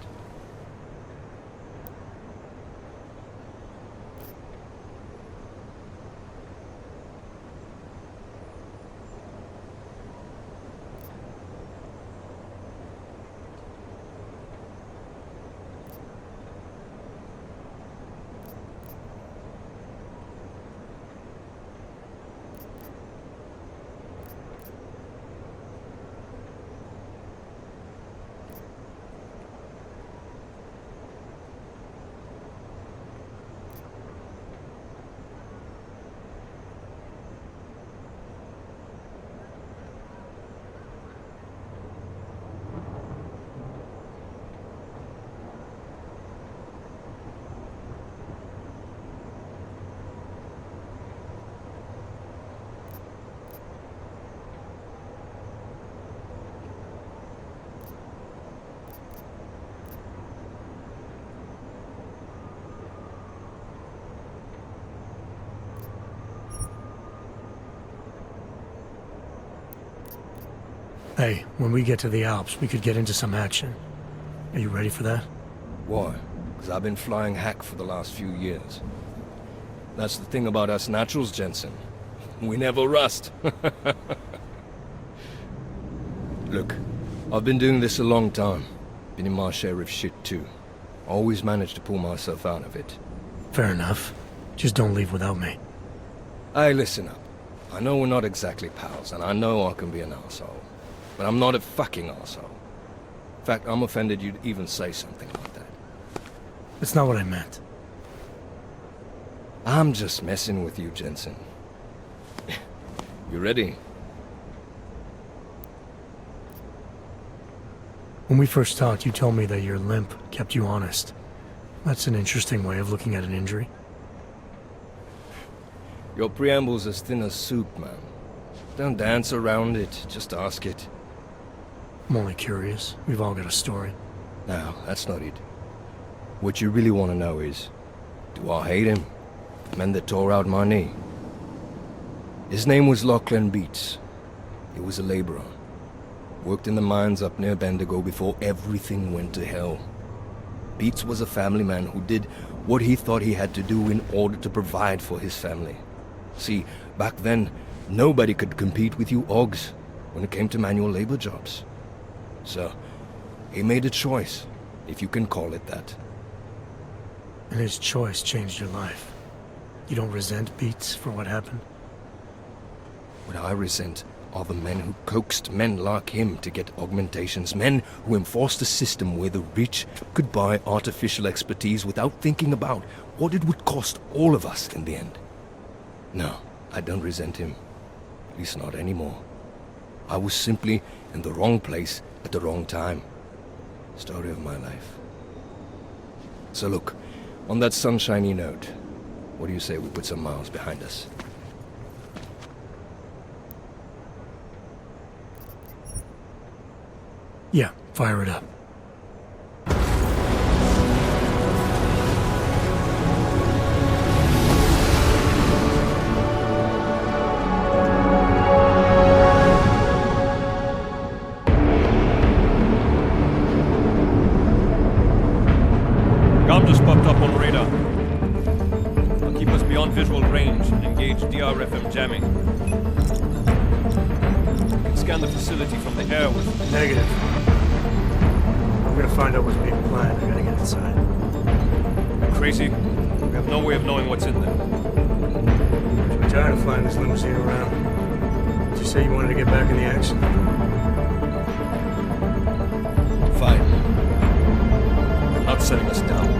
Hey, when we get to the Alps, we could get into some action. Are you ready for that? Why? Because I've been flying hack for the last few years. That's the thing about us naturals, Jensen. We never rust. Look, I've been doing this a long time. Been in my share of shit too. Always managed to pull myself out of it. Fair enough. Just don't leave without me. Hey, listen up. I know we're not exactly pals, and I know I can be an asshole. But I'm not a fucking asshole. In fact, I'm offended you'd even say something like that. That's not what I meant. I'm just messing with you, Jensen. You ready? When we first talked, you told me that your limp kept you honest. That's an interesting way of looking at an injury. Your preamble's as thin as soup, man. Don't dance around it, just ask it. I'm only curious. We've all got a story. No, that's not it. What you really want to know is, do I hate him? The man that tore out my knee. His name was Lachlan Beats. He was a laborer. Worked in the mines up near Bendigo before everything went to hell. Beats was a family man who did what he thought he had to do in order to provide for his family. See, back then, nobody could compete with you Ogs when it came to manual labor jobs. So, he made a choice, if you can call it that. And his choice changed your life. You don't resent Beats for what happened? What I resent are the men who coaxed men like him to get augmentations, men who enforced a system where the rich could buy artificial expertise without thinking about what it would cost all of us in the end. No, I don't resent him. At least not anymore. I was simply in the wrong place at the wrong time. Story of my life. So look, on that sunshiny note, what do you say we put some miles behind us? Yeah, fire it up. Gom just popped up on radar. I'll keep us beyond visual range and engage DRFM jamming. You can scan the facility from the air with... Negative. I'm gonna find out what's being planned. I gotta get inside. You're crazy? We have no way of knowing what's in there. I'm tired of flying this limousine around. Did you say you wanted to get back in the action? Fine. I'm not setting us down.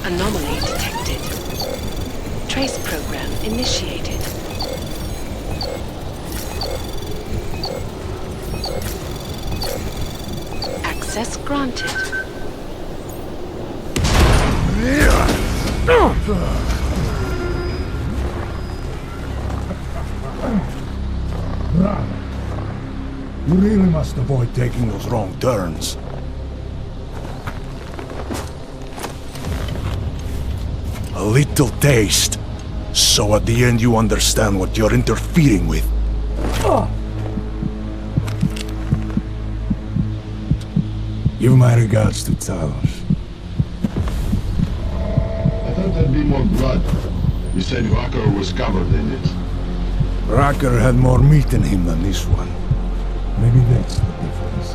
Anomaly detected. Trace program initiated. Access granted. You really must avoid taking those wrong turns. A little taste, so at the end you understand what you're interfering with. Give my regards to Talos. I thought there'd be more blood. You said Rocker was covered in it. Rocker had more meat in him than this one. Maybe that's the difference.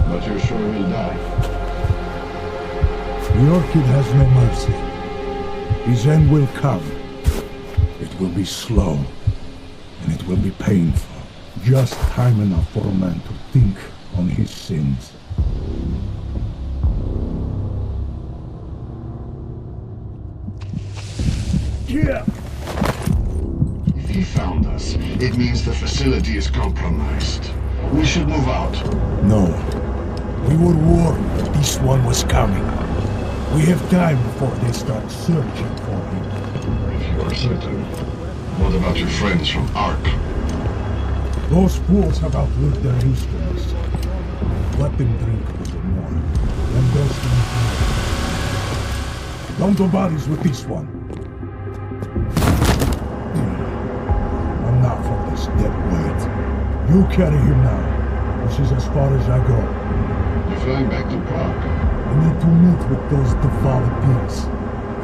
But you're sure he'll die? The Orchid has no mercy. His end will come. It will be slow, and it will be painful. Just time enough for a man to think on his sins. Yeah! If he found us, it means the facility is compromised. We should move out. No. We were warned that this one was coming. We have time before they start searching for him. If you are certain. What about your friends from Ark? Those fools have outlived their instruments. Let them drink a little more. Then go sleep more. Don't do bodies with this one. And now for this dead weight. You carry him now. This is as far as I go. You're flying back to Prague. I need to meet with those devoured pigs.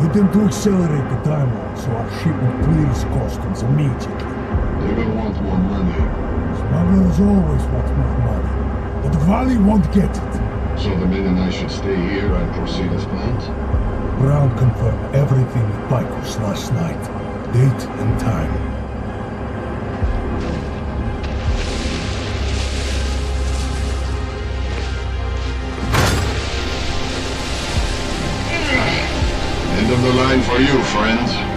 Get them to accelerate the timeline so our shipment clears customs immediately. They're gonna want more money. Smugglers always want more money, but the Valley won't get it. So the men and I should stay here and proceed as planned? Ground confirmed everything with Bikers last night. Date and time. End of the line for you, friends.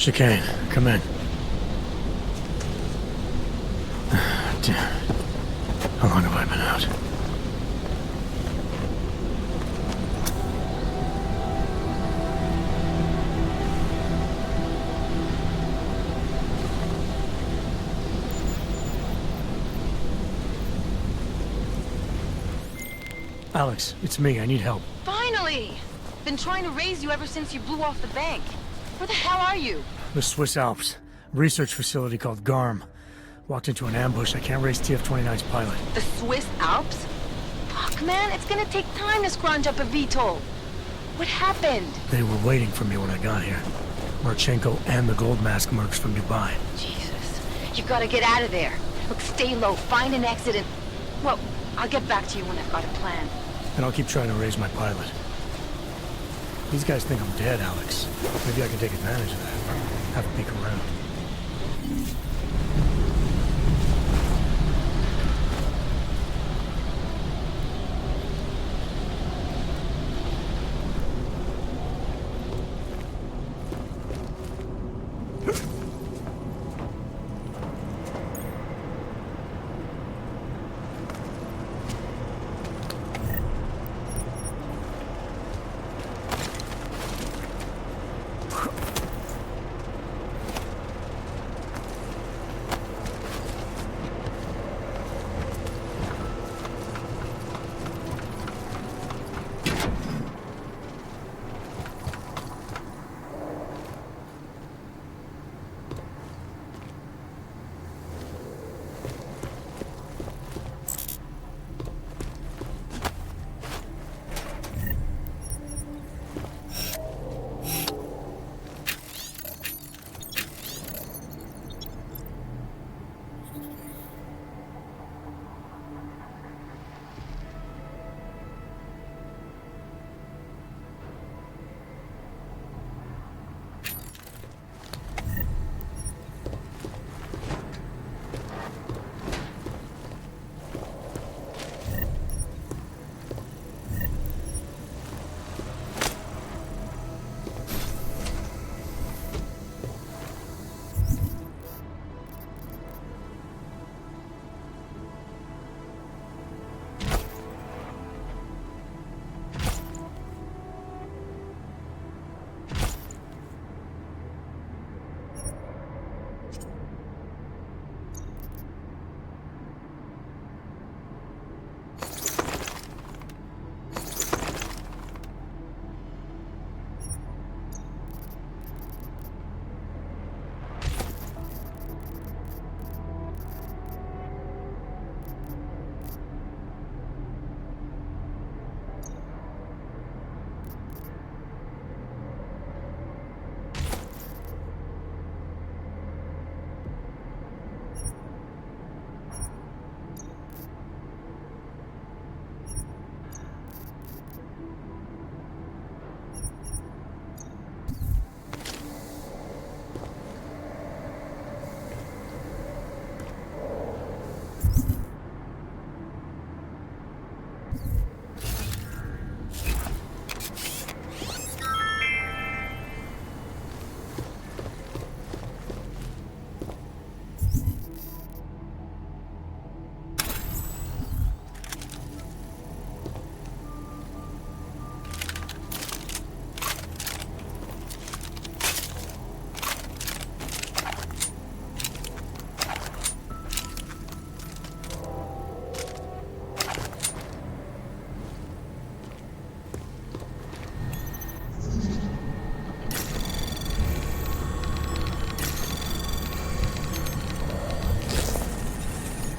Chicane, come in. Damn. How long have I been out? Alex, it's me. I need help. Finally! Been trying to raise you ever since you blew off the bank. Where the hell are you? The Swiss Alps. Research facility called GARM. Walked into an ambush. I can't raise TF-29's pilot. The Swiss Alps? Fuck, man, it's gonna take time to scrounge up a VTOL. What happened? They were waiting for me when I got here. Marchenko and the Gold Mask mercs from Dubai. Jesus. You gotta get out of there. Look, stay low, find an exit and... Well, I'll get back to you when I've got a plan. And I'll keep trying to raise my pilot. These guys think I'm dead, Alex. Maybe I can take advantage of that. Have a peek around.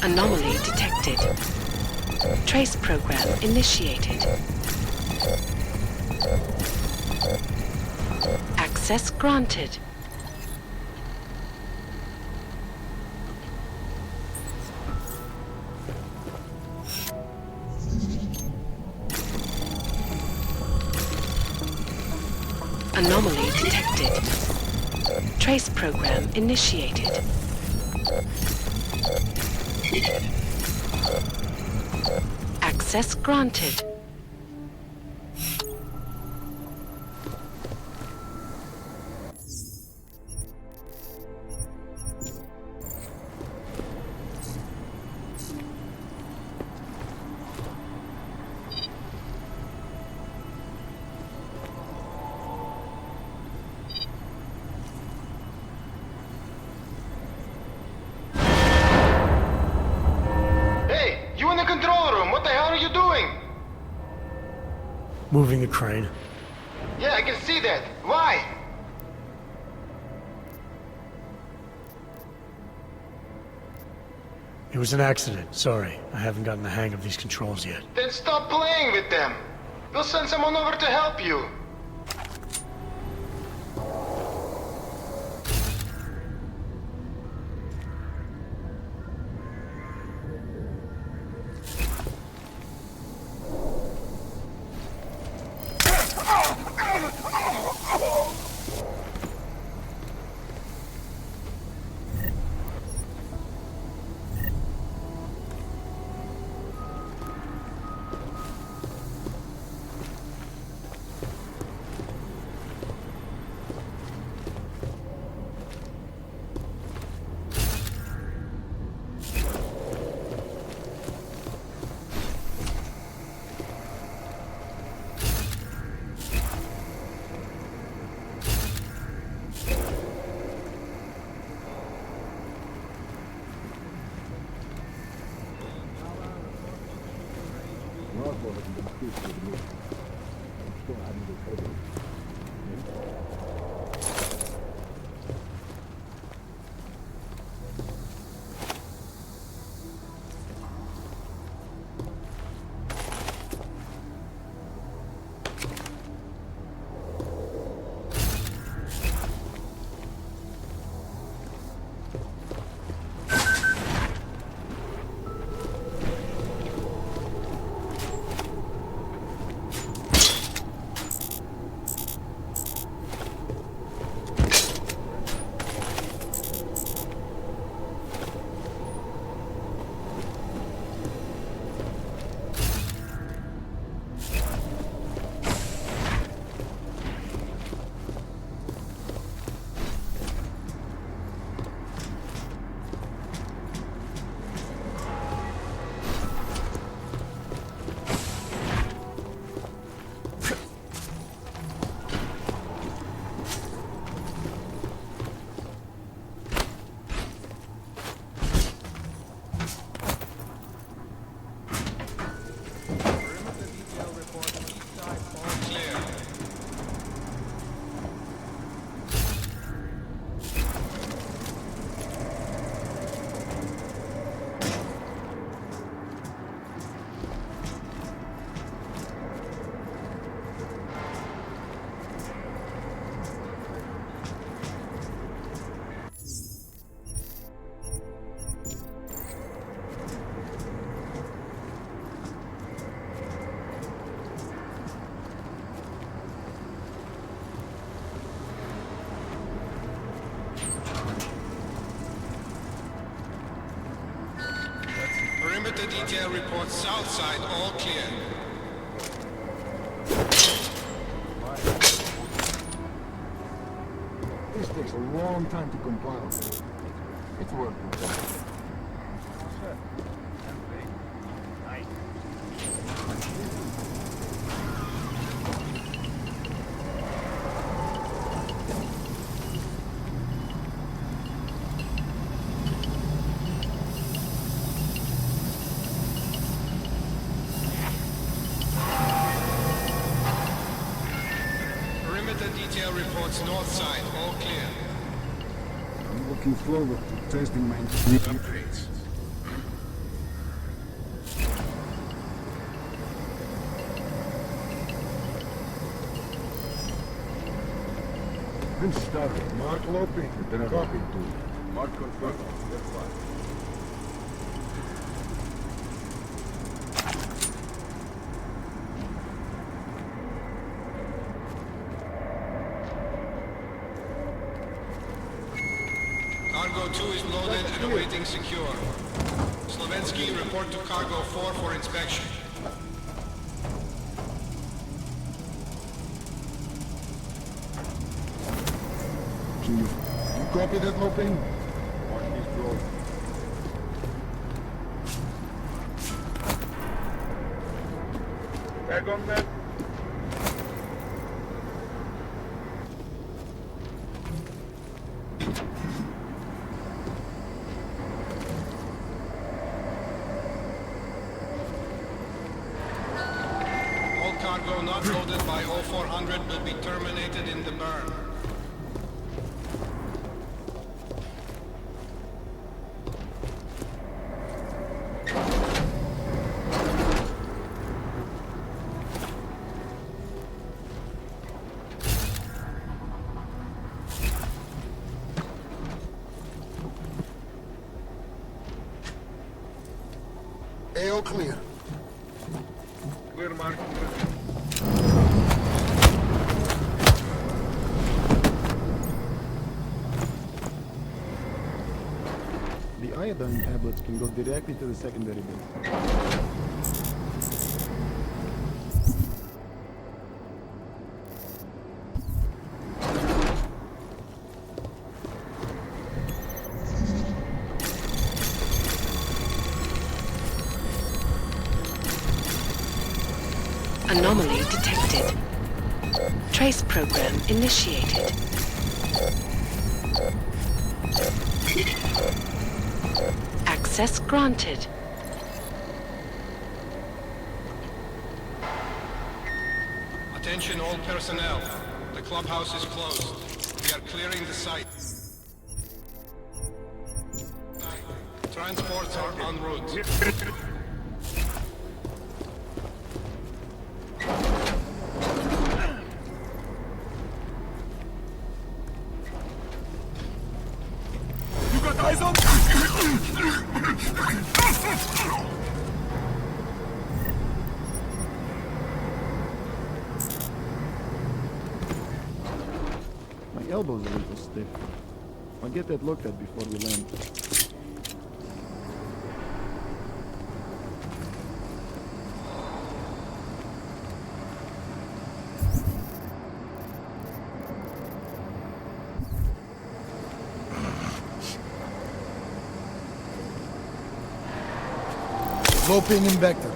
Anomaly detected. Trace program initiated. Access granted. Anomaly detected. Trace program initiated. Access granted. Hey, you in the control room. What the hell are you doing? Moving the crane. Yeah, I can see that. Why? It was an accident. Sorry, I haven't gotten the hang of these controls yet. Then stop playing with them. We'll send someone over to help you. Perimeter detail reports south side, all clear. This takes a long time to compile. It's worth it. Perimeter detail reports north side, all clear. I'm looking forward to testing my new upgrades. Vince started. Mark Lopi. Copy. Mark confirmed. That's fine. Cargo 2 is loaded and awaiting secure. Slovensky, report to Cargo 4 for inspection. You copy that, Lopi? Mark is closed. Back on that. All cargo not loaded by 0400 will be terminated in the burn. AO clear. Clear, Mark. The iodine tablets can go directly to the secondary base. Anomaly detected. Trace program initiated. Access granted. Attention all personnel. The clubhouse is closed. We are clearing the site. Transports are en route. You got eyes on? My elbow's a little stiff. I'll get that looked at before we land. Sloping in vector.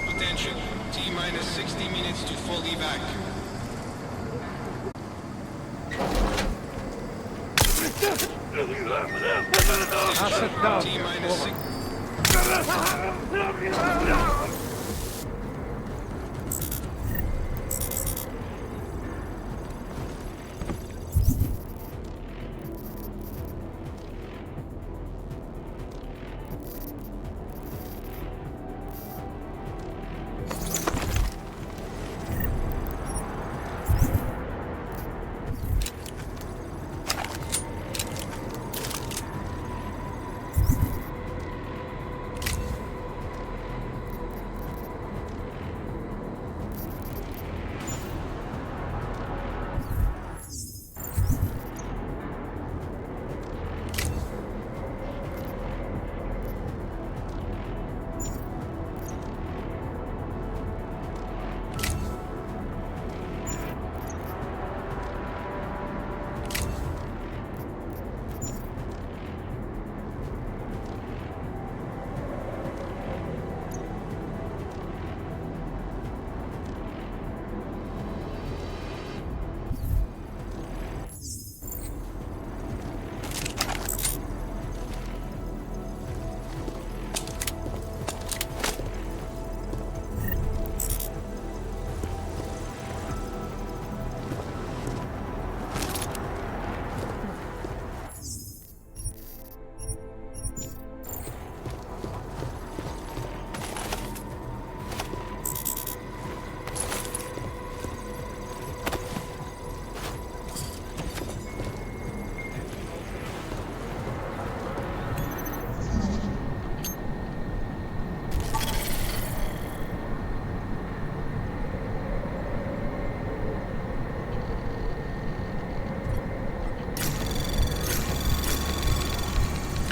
Attention. T-minus 60 minutes to full evac. Asset down. T-minus 6.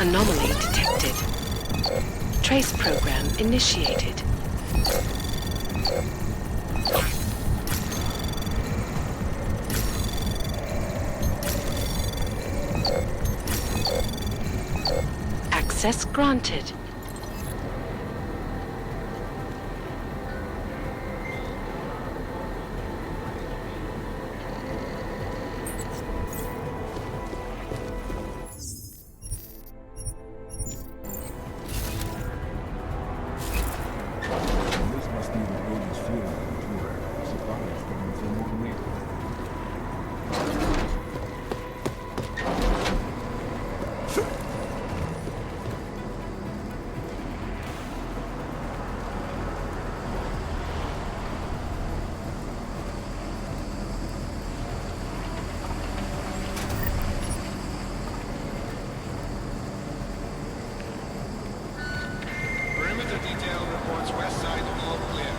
Anomaly detected. Trace program initiated. Access granted. This must be the Rhodes fuel tour. Supplies coming from more later. Perimeter detail reports west side all clear.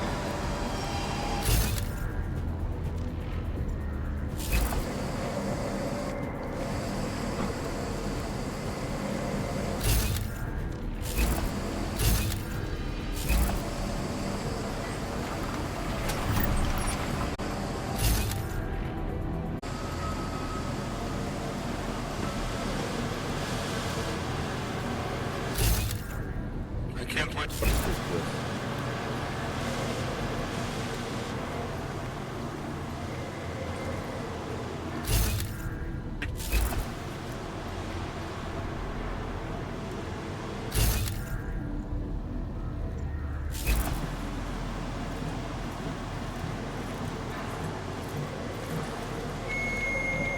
I can't wait for this.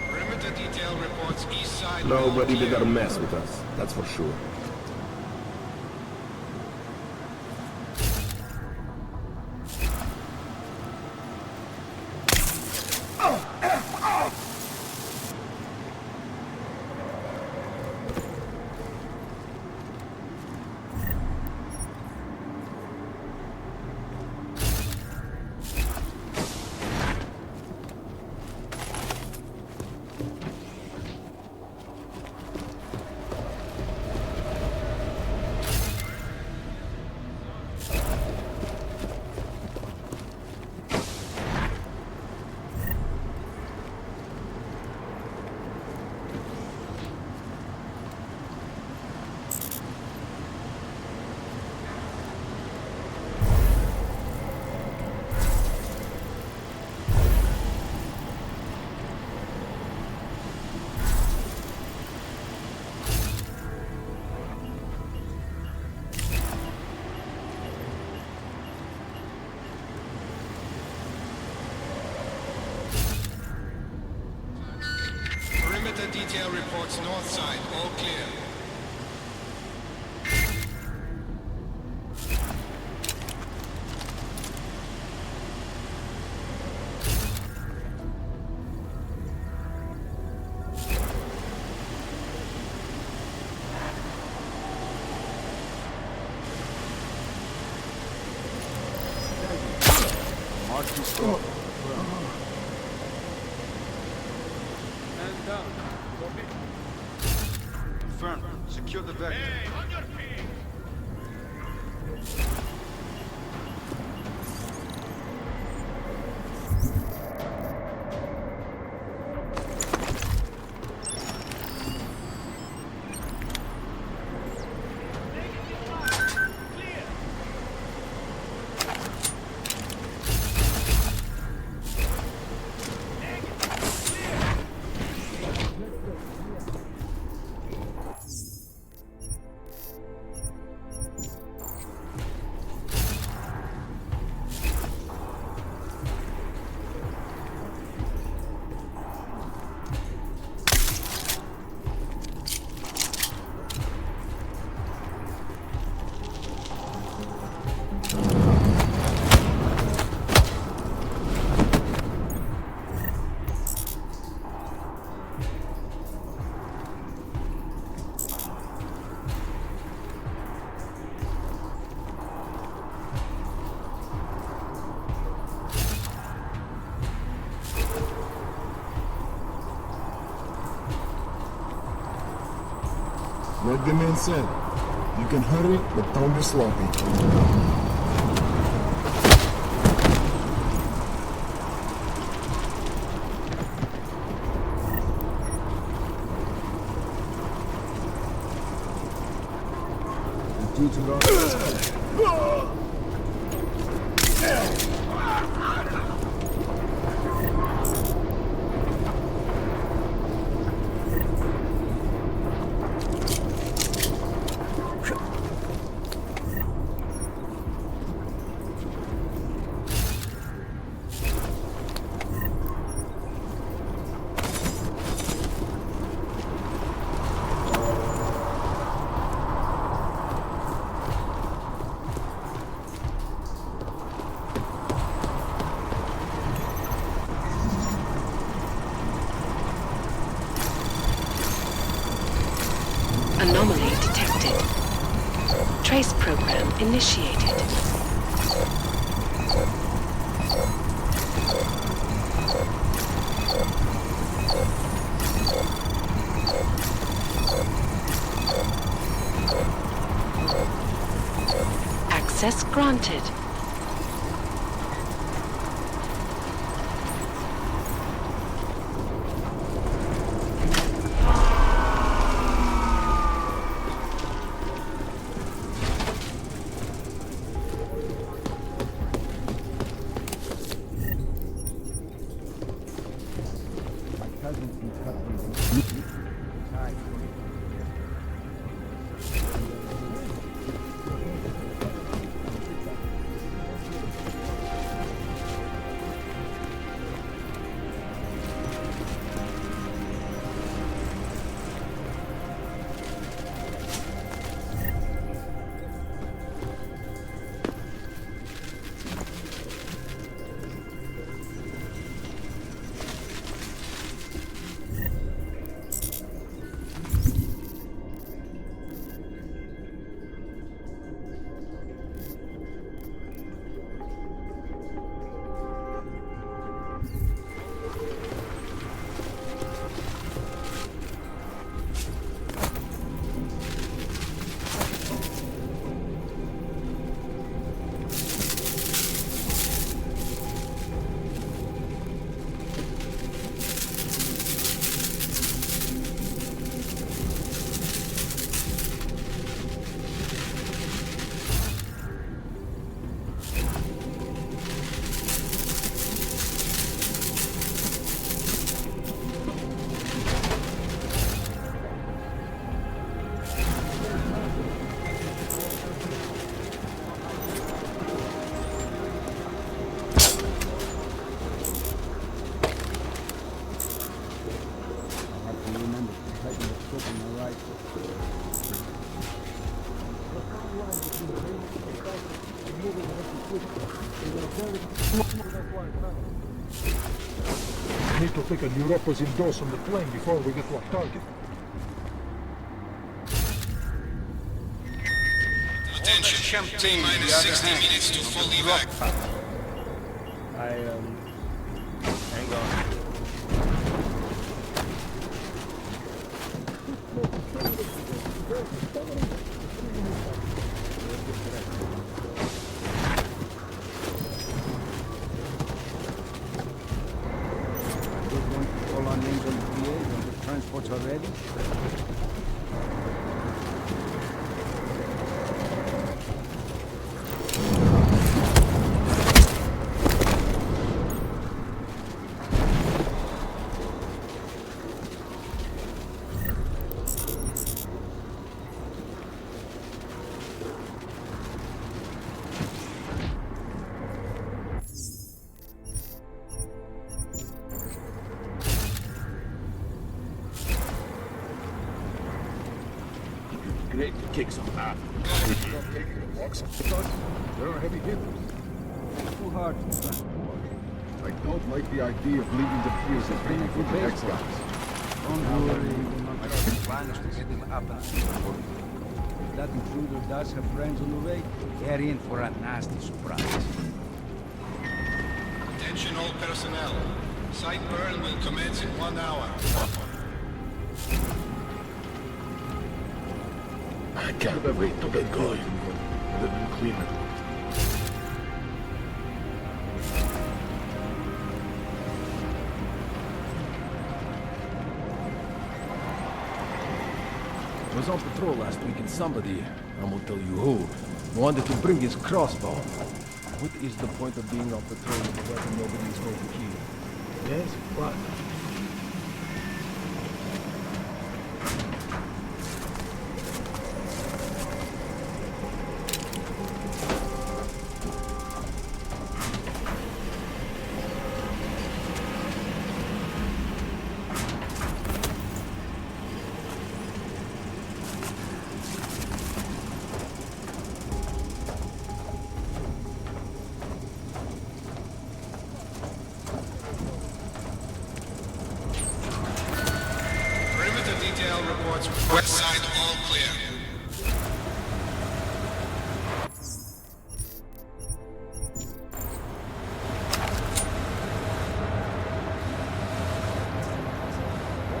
Perimeter detail reports east side. Nobody better mess with us, that's for sure. Perimeter detail reports north side all clear. Mark to stop. Man down. Copy. Confirmed. Secure the vector. Hey, on your feet! Like the man said, you can hurry, but don't be sloppy. Anomaly detected. Trace program initiated. Access granted. We need to take a neuropposite dose on the plane before we get to our target. Attention, T-minus 60 minutes to full evac. Hang on. All our names on the PA when the transports are ready. Great to kick some ass. Stop taking the box. There are heavy hitters. Too hard to transport. I don't like the idea of leaving the fields and paying for the next guys. Don't worry, my plan is to get him up and support. If that intruder does have friends on the way, they're in for a nasty surprise. Attention all personnel. Site burn will commence in 1 hour. I can't wait to get going. They've been cleaning. I was on patrol last week and somebody, I won't tell you who, wanted to bring his crossbow. What is the point of being on patrol with a weapon nobody is going to kill? Yes? What? Perimeter detail reports west side all clear.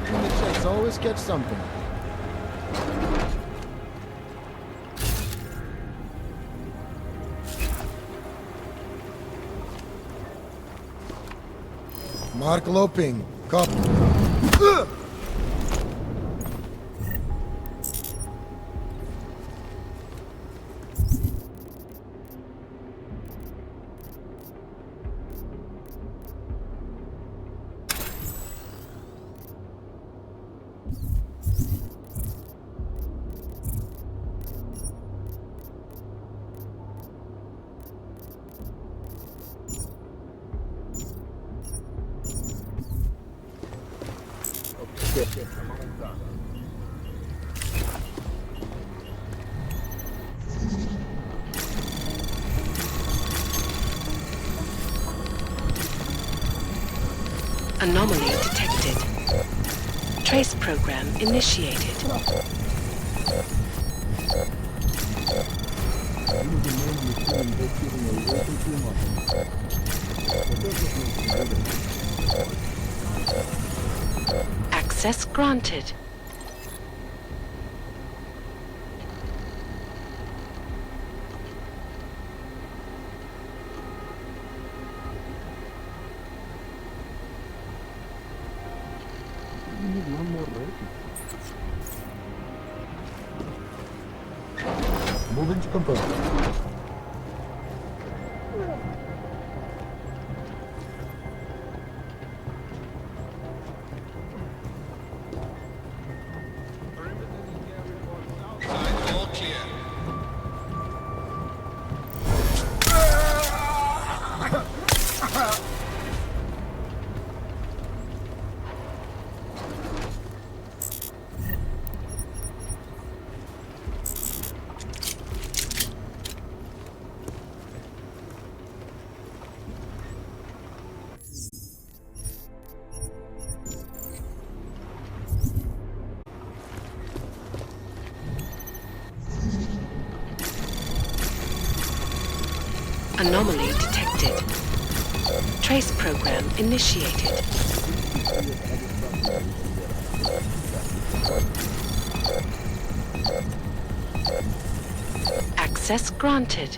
In the chase, always catch something. Mark Loping, cop. Anomaly detected. Trace program initiated. Access granted. We need one more rating. Moving to confirm. Side all clear. Anomaly detected. Trace program initiated. Access granted.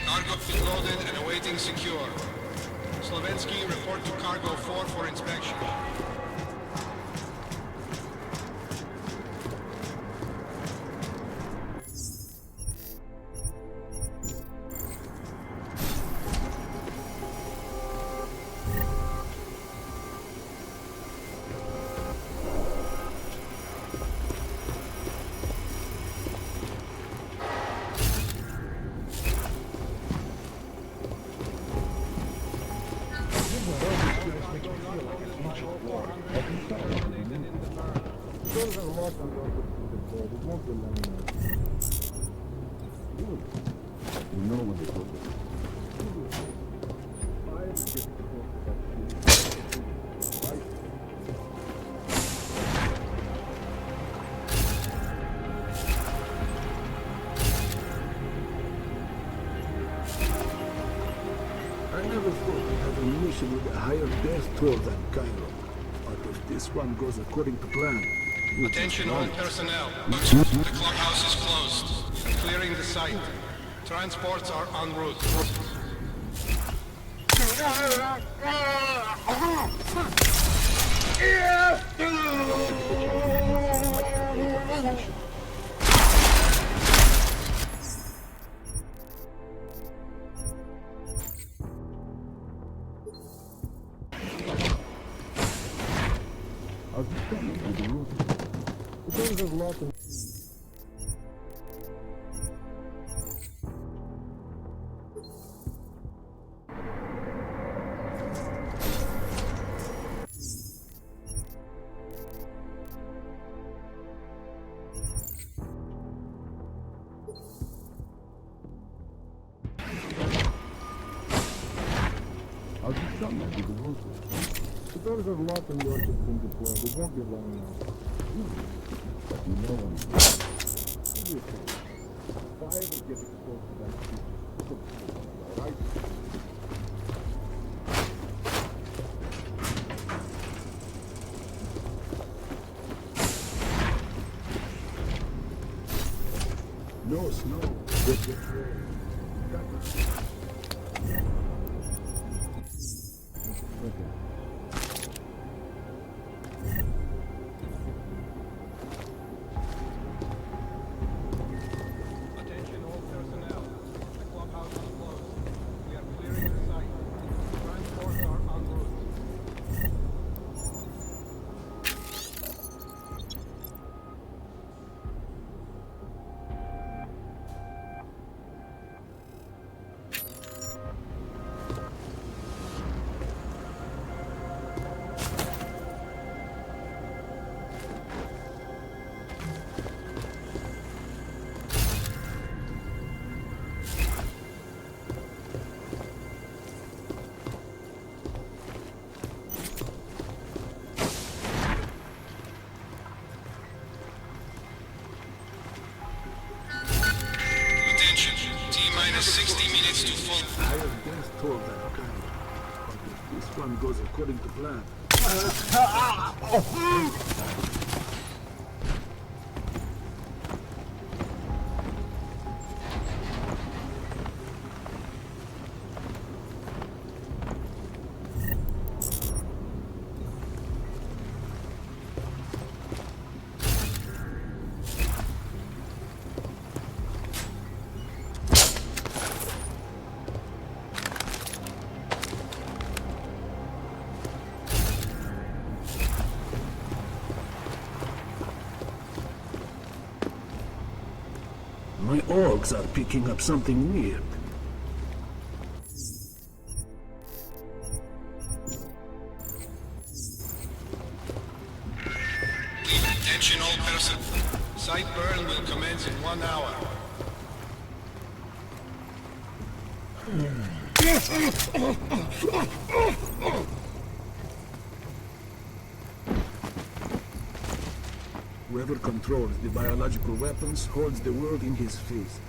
Cargo is loaded and awaiting secure. Slovensky, report to Cargo 4 for inspection. doors are locked on the other side. It won't be long now. You know when they go there. I never thought we'd have a mission with a higher death toll than Cairo. But if this one goes according to plan... Attention all personnel. The clubhouse is closed. Clearing the site. Transports are en route. I'll just tell you the route. The doors are locked and... I'll just tell you the route. The doors are locked and the orchard's been deployed. It won't be long now. But you know when it's if I ever get exposed to that creature, alright? No snow. Get your trail. Got it. Okay. Attention all personnel. The clubhouse is closed. We are clearing the site. Transports are en route. Attention. T-minus 60 minutes to full. Higher death toll than kind. But if this one goes according to plan... My orgs are picking up something weird. Attention all personnel. Site burn will commence in 1 hour. Whoever controls the biological weapons holds the world in his fist.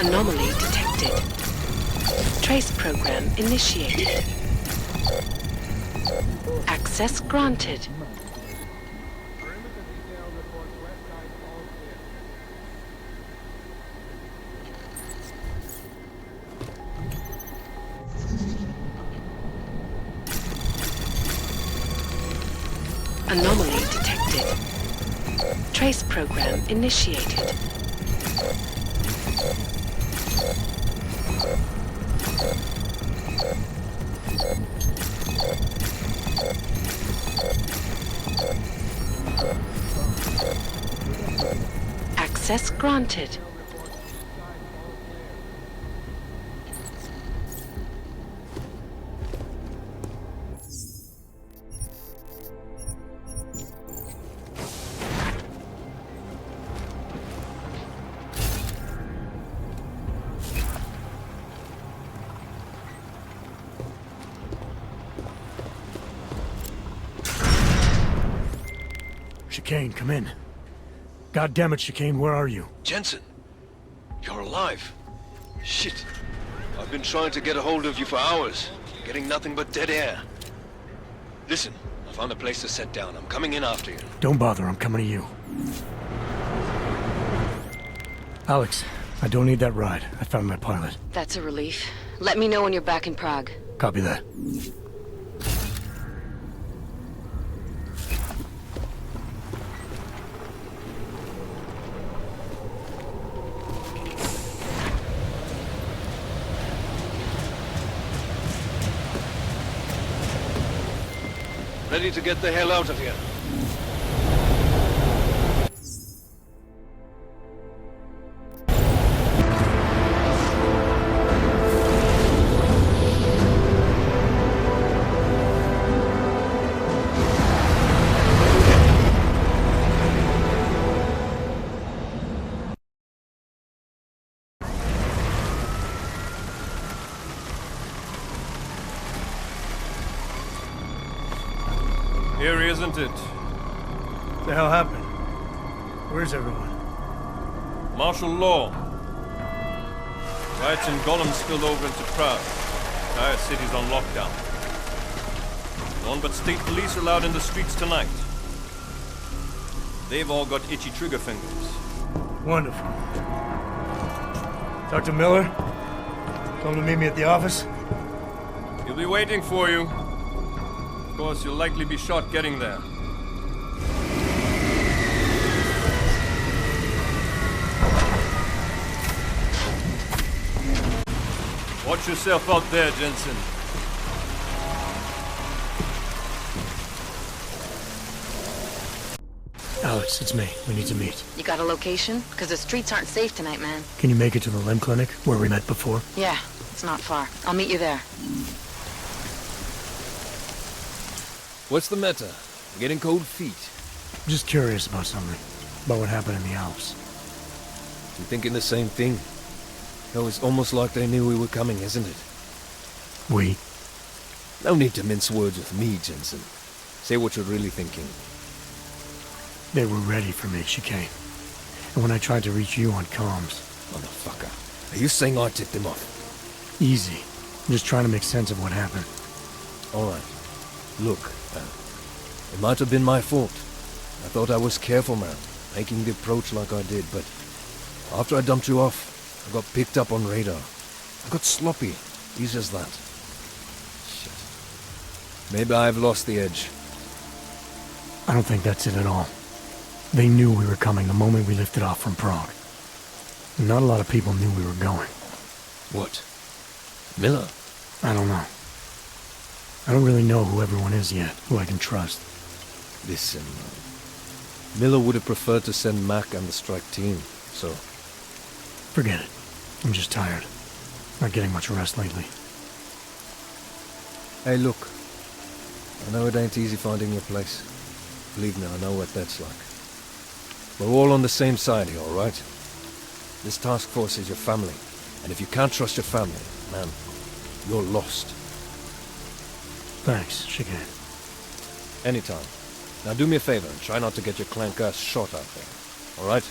Anomaly detected. Trace program initiated. Access granted. Anomaly detected. Trace program initiated. Access granted. Chicane, come in. God damn it, Chicane, where are you? Jensen, you're alive. Shit. I've been trying to get a hold of you for hours, getting nothing but dead air. Listen, I found a place to set down. I'm coming in after you. Don't bother, I'm coming to you. Alex, I don't need that ride. I found my pilot. That's a relief. Let me know when you're back in Prague. Copy that. Ready to get the hell out of here. Eerie, isn't it? What the hell happened? Where's everyone? Martial law. Riots in Gollum spilled over into Prague. The entire city's on lockdown. None but state police are allowed in the streets tonight. They've all got itchy trigger fingers. Wonderful. Dr. Miller? Come to meet me at the office? He'll be waiting for you. Of course, you'll likely be shot getting there. Watch yourself out there, Jensen. Alex, it's me. We need to meet. You got a location? Because the streets aren't safe tonight, man. Can you make it to the limb clinic, where we met before? Yeah, it's not far. I'll meet you there. What's the matter? I'm getting cold feet. I'm just curious about something. About what happened in the Alps. You thinking the same thing? Hell, it's almost like they knew we were coming, isn't it? We? No need to mince words with me, Jensen. Say what you're really thinking. They were ready for me, Chicane. And when I tried to reach you on comms... Motherfucker. Are you saying I tipped him off? Easy. I'm just trying to make sense of what happened. Alright. Look, it might have been my fault. I thought I was careful, man, making the approach like I did, but after I dumped you off, I got picked up on radar. I got sloppy. Easy as that. Shit. Maybe I've lost the edge. I don't think that's it at all. They knew we were coming the moment we lifted off from Prague. And not a lot of people knew we were going. What? Miller? I don't know. I don't really know who everyone is yet, who I can trust. Listen, Miller would have preferred to send Mac and the strike team, so... Forget it. I'm just tired. Not getting much rest lately. Hey, look. I know it ain't easy finding your place. Believe me, I know what that's like. We're all on the same side here, alright? This task force is your family, and if you can't trust your family, man, you're lost. Thanks, Chicane. Anytime. Now do me a favor and try not to get your clank ass shot out there, alright?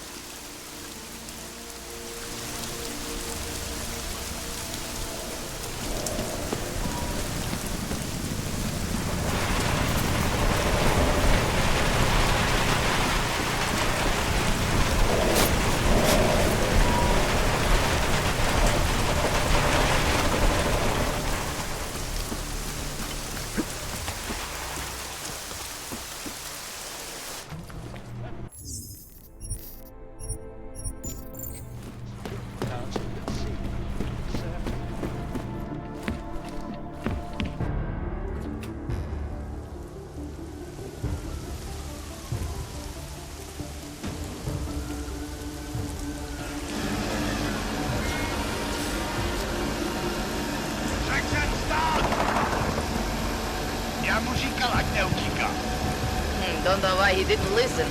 Don't know why he didn't listen.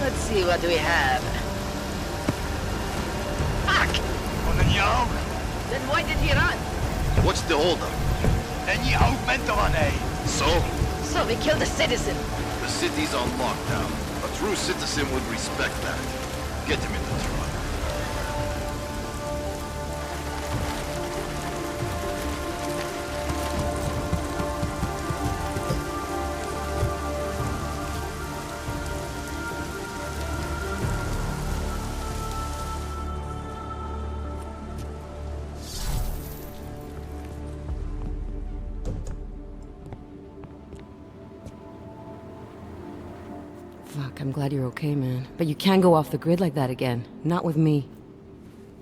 Let's see what we have. Fuck! Then why did he run? What's the holdup? So? So we killed a citizen. The city's on lockdown. A true citizen would respect that. Get him in the truck. Fuck, I'm glad you're okay, man. But you can't go off the grid like that again. Not with me.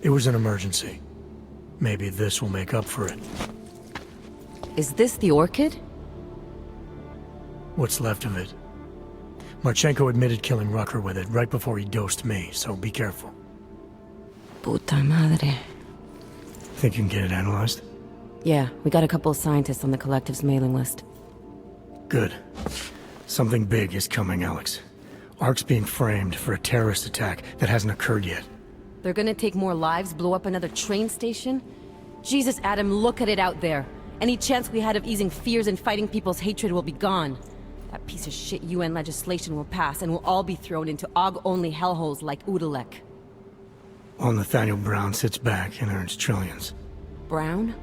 It was an emergency. Maybe this will make up for it. Is this the orchid? What's left of it. Marchenko admitted killing Rucker with it right before he dosed me, so be careful. Puta madre. Think you can get it analyzed? Yeah, we got a couple of scientists on the collective's mailing list. Good. Something big is coming, Alex. Ark's being framed for a terrorist attack that hasn't occurred yet. They're gonna take more lives, blow up another train station? Jesus, Adam, look at it out there. Any chance we had of easing fears and fighting people's hatred will be gone. That piece of shit UN legislation will pass, and we'll all be thrown into AUG-only hellholes like Udalek. While Nathaniel Brown sits back and earns trillions. Brown?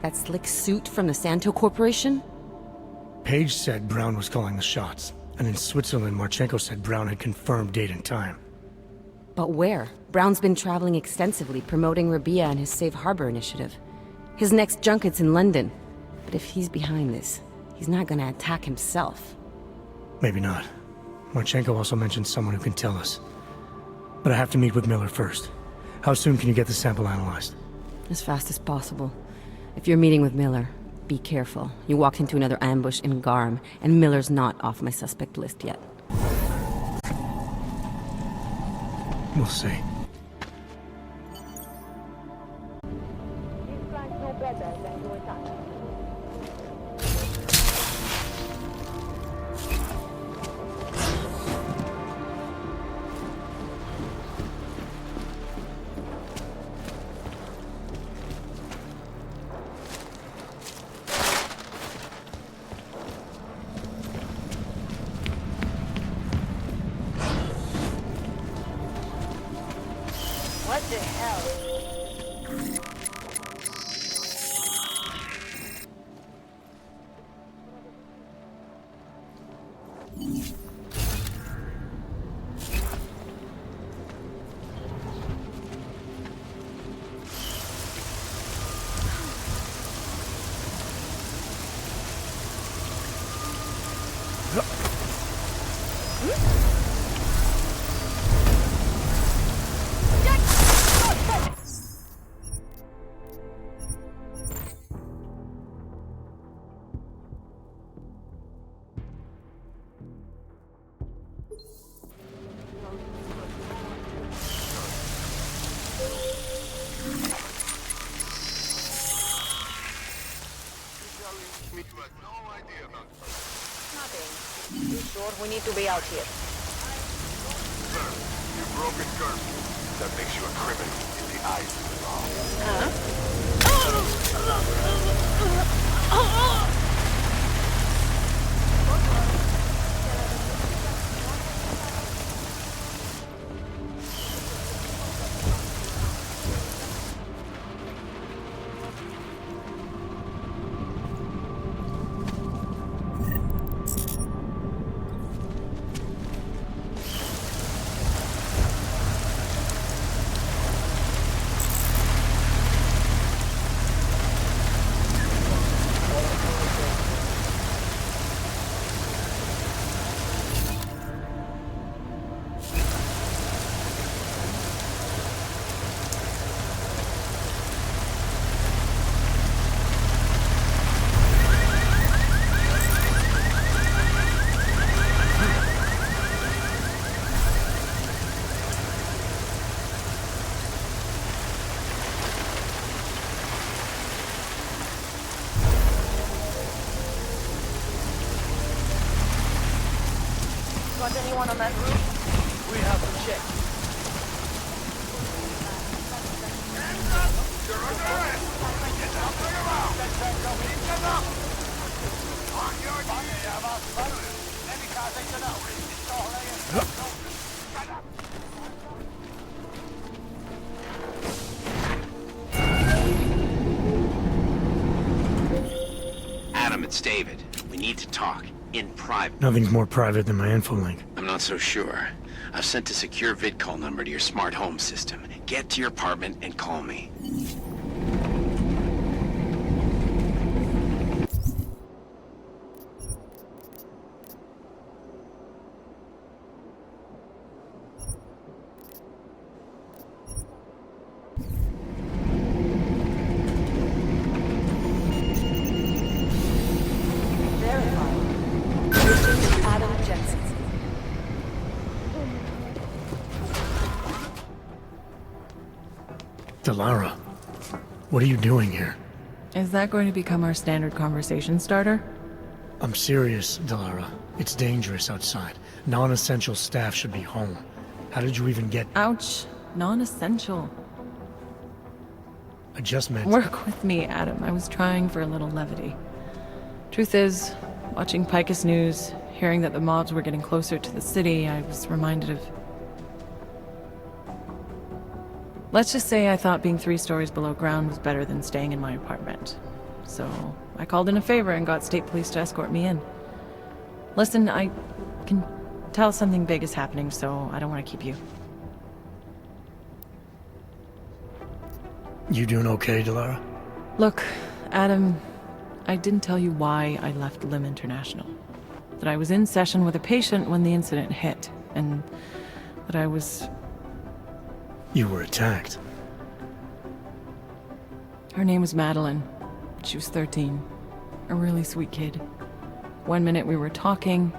That slick suit from the Santo Corporation? Page said Brown was calling the shots, and in Switzerland, Marchenko said Brown had confirmed date and time. But where? Brown's been traveling extensively, promoting Rabia and his Safe Harbor initiative. His next junket's in London. But if he's behind this, he's not gonna attack himself. Maybe not. Marchenko also mentioned someone who can tell us. But I have to meet with Miller first. How soon can you get the sample analyzed? As fast as possible. If you're meeting with Miller, be careful. You walked into another ambush in Garm, and Miller's not off my suspect list yet. We'll see. What the hell? Nothing. You sure we need to be out here? Sir, you broke a curfew. That makes you a criminal in the eyes of the law. find anyone on that roof? We have to check. Hands up! You're under arrest! Get up, bring him out! Get up! On your knees! Adam, it's David. We need to talk. In private. Nothing's more private than my infolink. I'm not so sure. I've sent a secure vid call number to your smart home system. Get to your apartment and call me. Delara, what are you doing here? Is that going to become our standard conversation starter? I'm serious, Delara. It's dangerous outside. Non-essential staff should be home. How did you even get... Ouch. Non-essential. I just meant... Work with me, Adam. I was trying for a little levity. Truth is, watching Picus News, hearing that the mobs were getting closer to the city, I was reminded of... Let's just say I thought being 3 stories below ground was better than staying in my apartment. So, I called in a favor and got state police to escort me in. Listen, I can tell something big is happening, so I don't want to keep you. You doing okay, Delara? Look, Adam, I didn't tell you why I left Lim International. That I was in session with a patient when the incident hit, and that I was... You were attacked. Her name was Madeline. She was 13. A really sweet kid. One minute we were talking,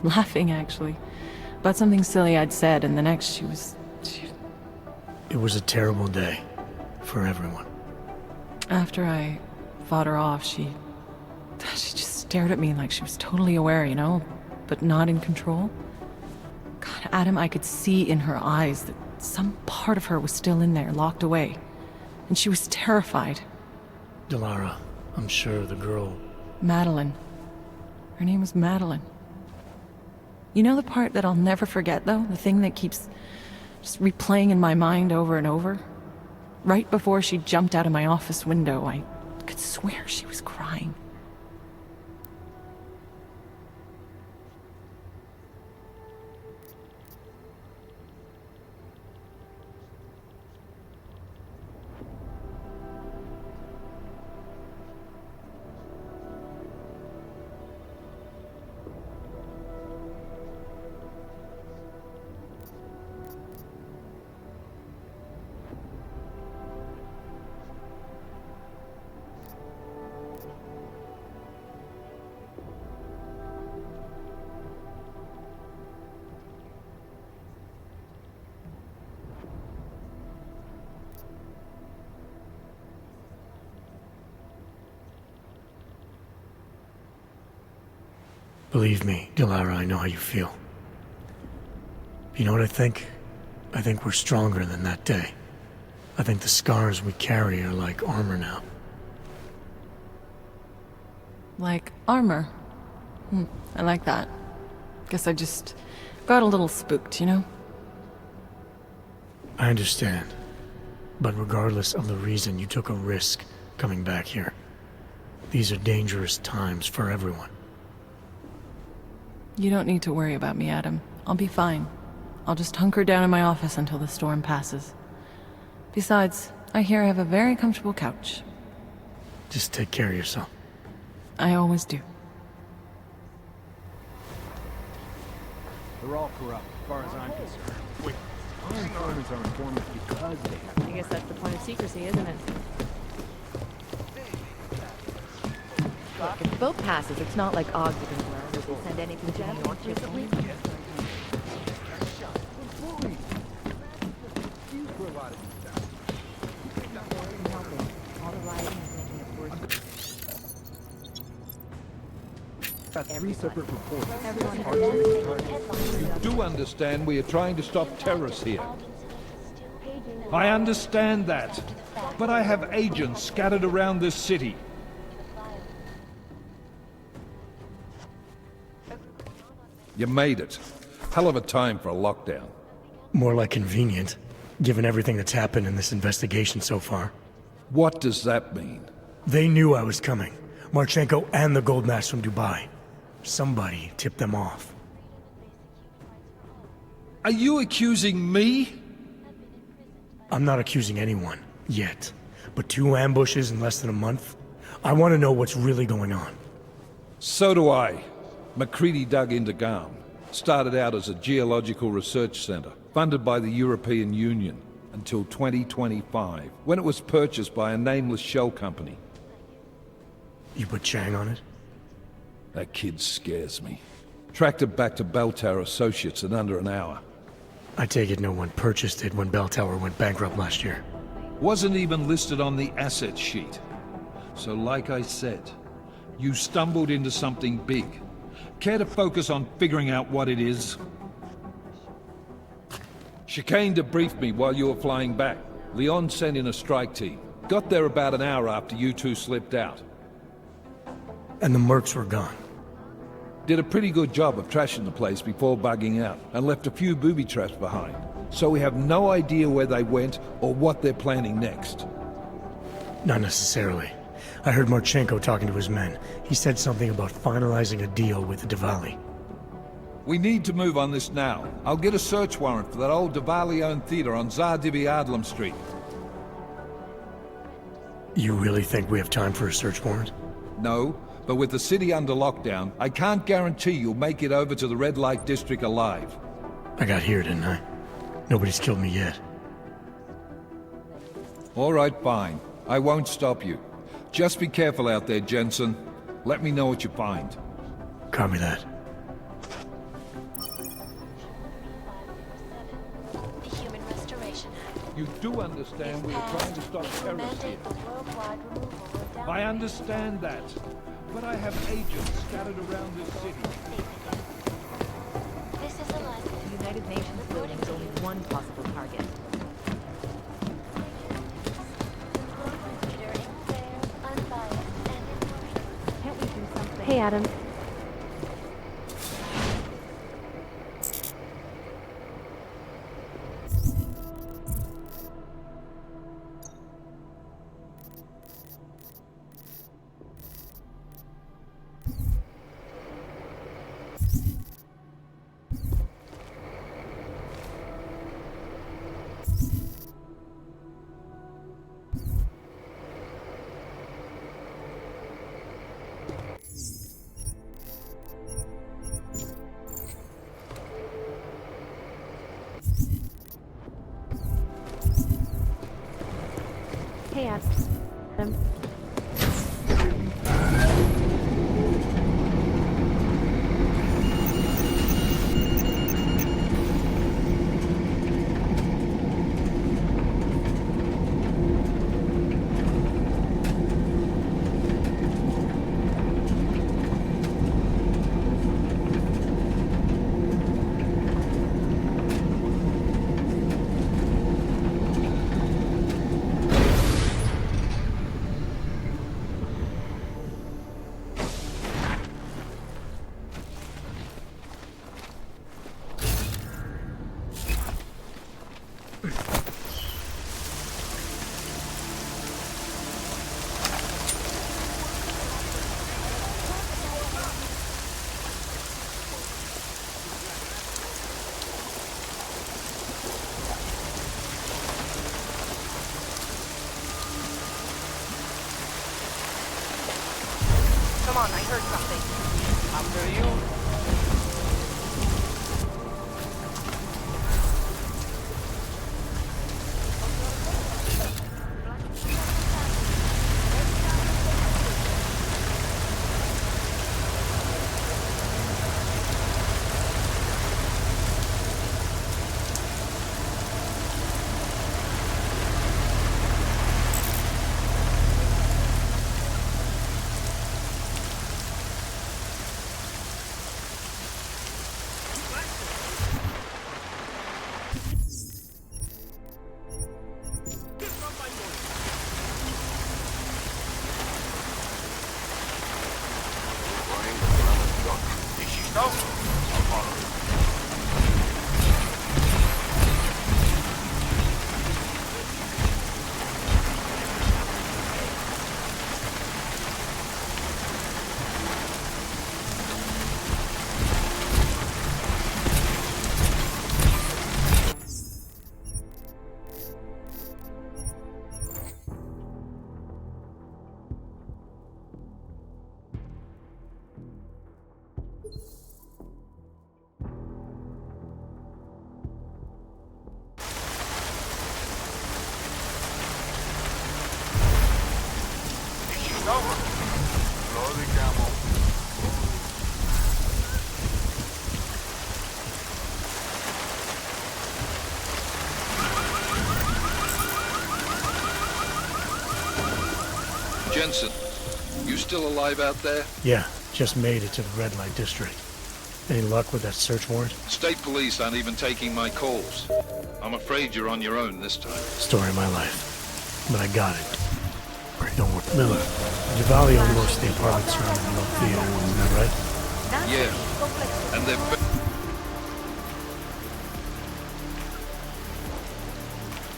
laughing actually, about something silly I'd said, and the next she was... It was a terrible day. For everyone. After I fought her off, she just stared at me like she was totally aware, you know, but not in control. God, Adam, I could see in her eyes that some part of her was still in there, locked away. And she was terrified. Delara, I'm sure the girl... Madeline. Her name was Madeline. You know the part that I'll never forget, though? The thing that keeps just replaying in my mind over and over? Right before she jumped out of my office window, I could swear she was crying. Believe me, Delara, I know how you feel. You know what I think? I think we're stronger than that day. I think the scars we carry are like armor now. Like armor? I like that. Guess I just got a little spooked, you know? I understand. But regardless of the reason, you took a risk coming back here. These are dangerous times for everyone. You don't need to worry about me, Adam. I'll be fine. I'll just hunker down in my office until the storm passes. Besides, I hear I have a very comfortable couch. Just take care of yourself. I always do. They're all corrupt, as far as I'm concerned. Wait, our informants are informants because they have... I guess that's the point of secrecy, isn't it? Look, if the boat passes, it's not like Ogden where they send anything to New York recently. got 3 separate reports. It's hard to make a target. You do understand we are trying to stop terrorists here. I understand that, but I have agents scattered around this city. You made it. Hell of a time for a lockdown. More like convenient, given everything that's happened in this investigation so far. What does that mean? They knew I was coming. Marchenko and the gold mask from Dubai. Somebody tipped them off. Are you accusing me? I'm not accusing anyone, yet. But 2 ambushes in less than a month? I want to know what's really going on. So do I. MacCready dug into Garm. Started out as a geological research center, funded by the European Union, until 2025, when it was purchased by a nameless shell company. You put Chang on it? That kid scares me. Tracked it back to Bell Tower Associates in under an hour. I take it no one purchased it when Bell Tower went bankrupt last year. Wasn't even listed on the asset sheet. So like I said, you stumbled into something big. Care to focus on figuring out what it is? Chicane debriefed me while you were flying back. Leon sent in a strike team. Got there about an hour after you two slipped out. And the mercs were gone. Did a pretty good job of trashing the place before bugging out, and left a few booby traps behind. So we have no idea where they went or what they're planning next. Not necessarily. I heard Marchenko talking to his men. He said something about finalizing a deal with the Diwali. We need to move on this now. I'll get a search warrant for that old Diwali-owned theater on Zardibi Adlam Street. You really think we have time for a search warrant? No, but with the city under lockdown, I can't guarantee you'll make it over to the Red Light District alive. I got here, didn't I? Nobody's killed me yet. All right, fine. I won't stop you. Just be careful out there, Jensen. Let me know what you find. Copy that. The Human Restoration Act. You do understand we are trying to stop terrorists here. I understand that, but I have agents scattered around this city. This is a license. The United Nations building is only one possible target. Can't we do something? Hey, Adam. Hey, Adam. Come on, I heard something. After you. go? I'll follow you. Over. Slowly, Camel. Jensen, you still alive out there? Yeah, just made it to the red light district. Any luck with that search warrant? State police aren't even taking my calls. I'm afraid you're on your own this time. Story of my life. But I got it. Don't worry, Miller. Javali owned most of the apartments surrounding the old theater, isn't that right? Yeah. And they're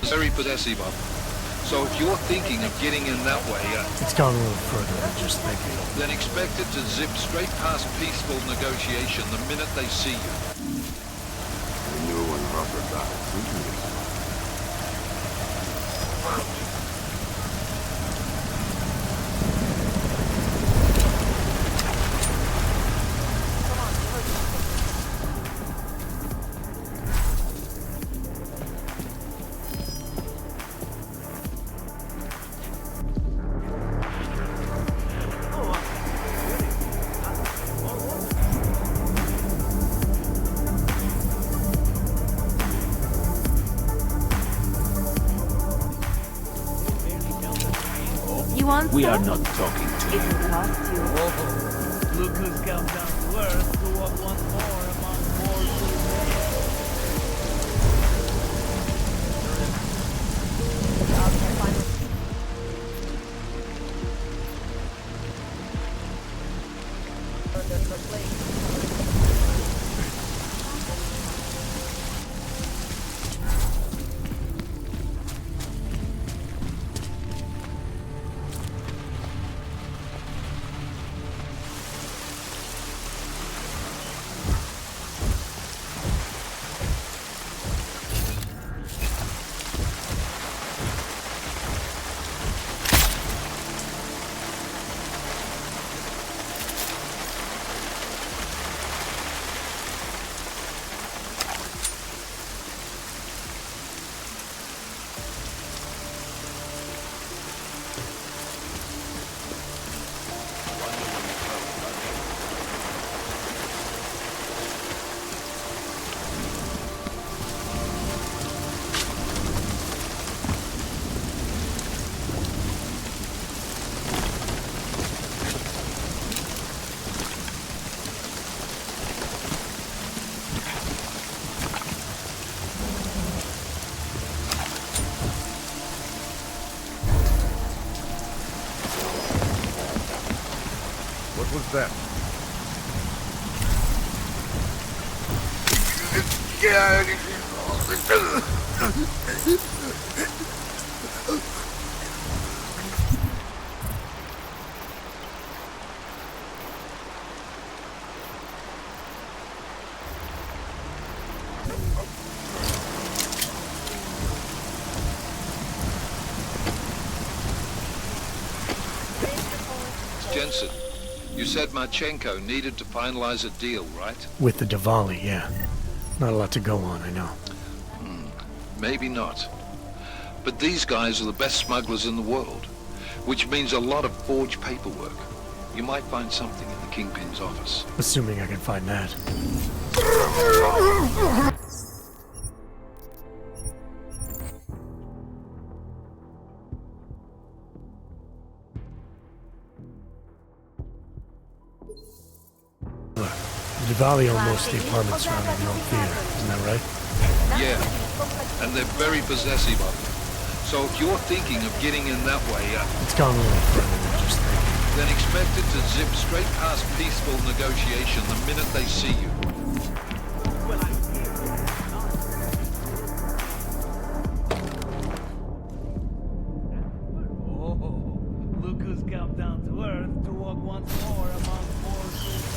very possessive of them. So if you're thinking of getting in that way, it's gone a little further than just thinking. Then expect it to zip straight past peaceful negotiation the minute they see you. I knew when rubber died. We are not talking to you. Oh, look who's come down to earth to walk once more among What was that? Jensen, you said Marchenko needed to finalize a deal, right? With the Diwali, yeah. Not a lot to go on, I know. Maybe not. But these guys are the best smugglers in the world, which means a lot of forged paperwork. You might find something in the Kingpin's office. Assuming I can find that. Diwali owned most of the apartments surrounding the old theater, isn't that right? Yeah, and they're very possessive of them. So if you're thinking of getting in that way, it's gone a little further than just thinking. then expect it to zip straight past peaceful negotiation the minute they see you. Look who's come down to Earth to walk once more among forces.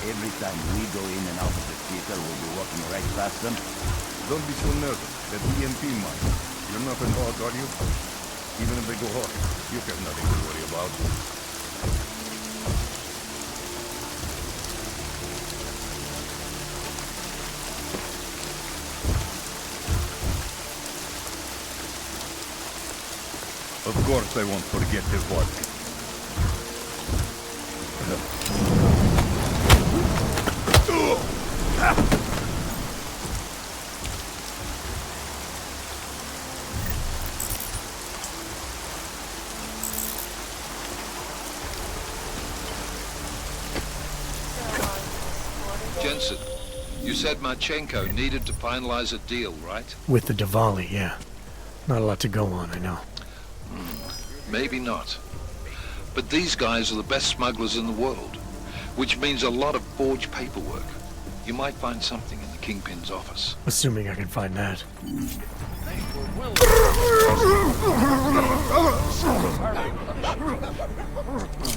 Every time we go in and out of the theater, we'll be walking right past them. Don't be so nervous. That EMP mine. You're not an hog, are you? Even if they go hard, you have nothing to worry about. Of course I won't forget the vodka. Jensen, you said Marchenko needed to finalize a deal, right? With the Diwali, yeah. Not a lot to go on, I know. Maybe not. But these guys are the best smugglers in the world, which means a lot of forged paperwork. You might find something in the Kingpin's office. Assuming I can find that.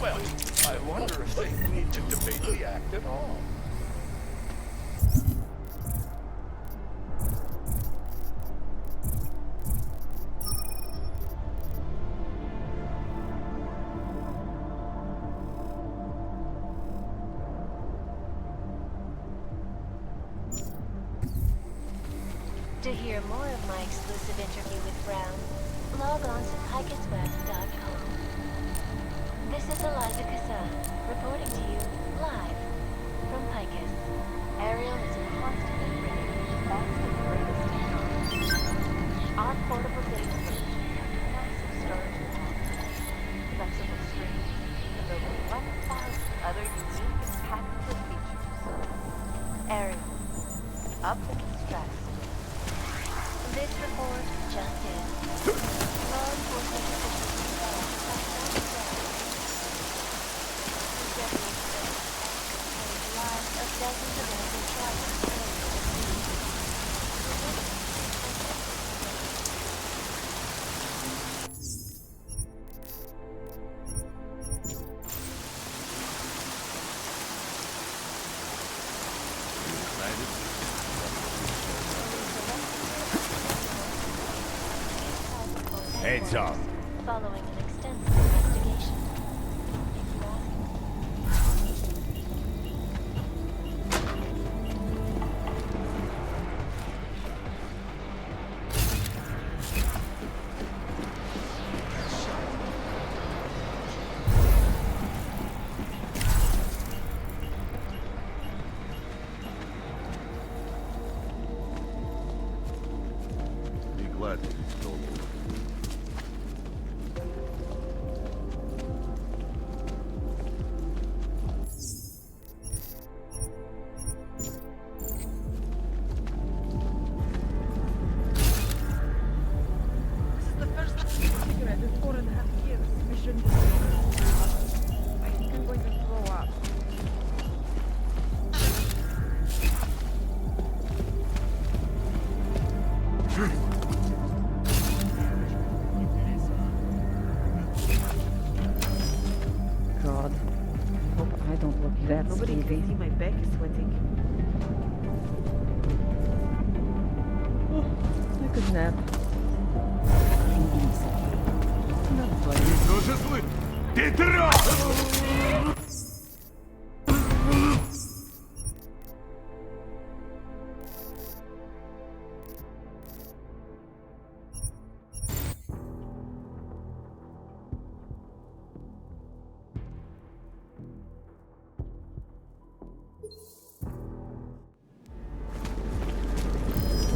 Well, I wonder if they need to debate the act at all. To hear more of my exclusive interview with Brown, log on to picusweb.com. This is Eliza Cassan, reporting to you live from Picus. Ariel is constantly bringing you the best and greatest technology. Our portable data solution has massive storage capacity, flexible screens, and over 1,000 other unique and patented features. Ariel, up and stressed. This report just in. Law enforcement officials involved the lives of dozens of innocent travelers Heads up. following an extensive investigation. Be glad that he's told you. Kidnap.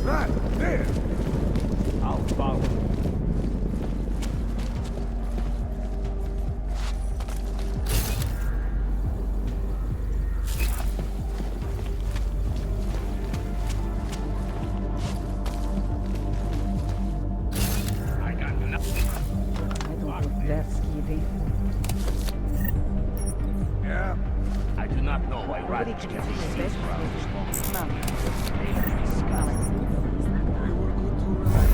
Right, there! I'll follow. I got nothing. I don't look that skeevy. Yeah? I do not know why Nobody Raj can kept see these the seats best around this long. Mom. They were good to relax.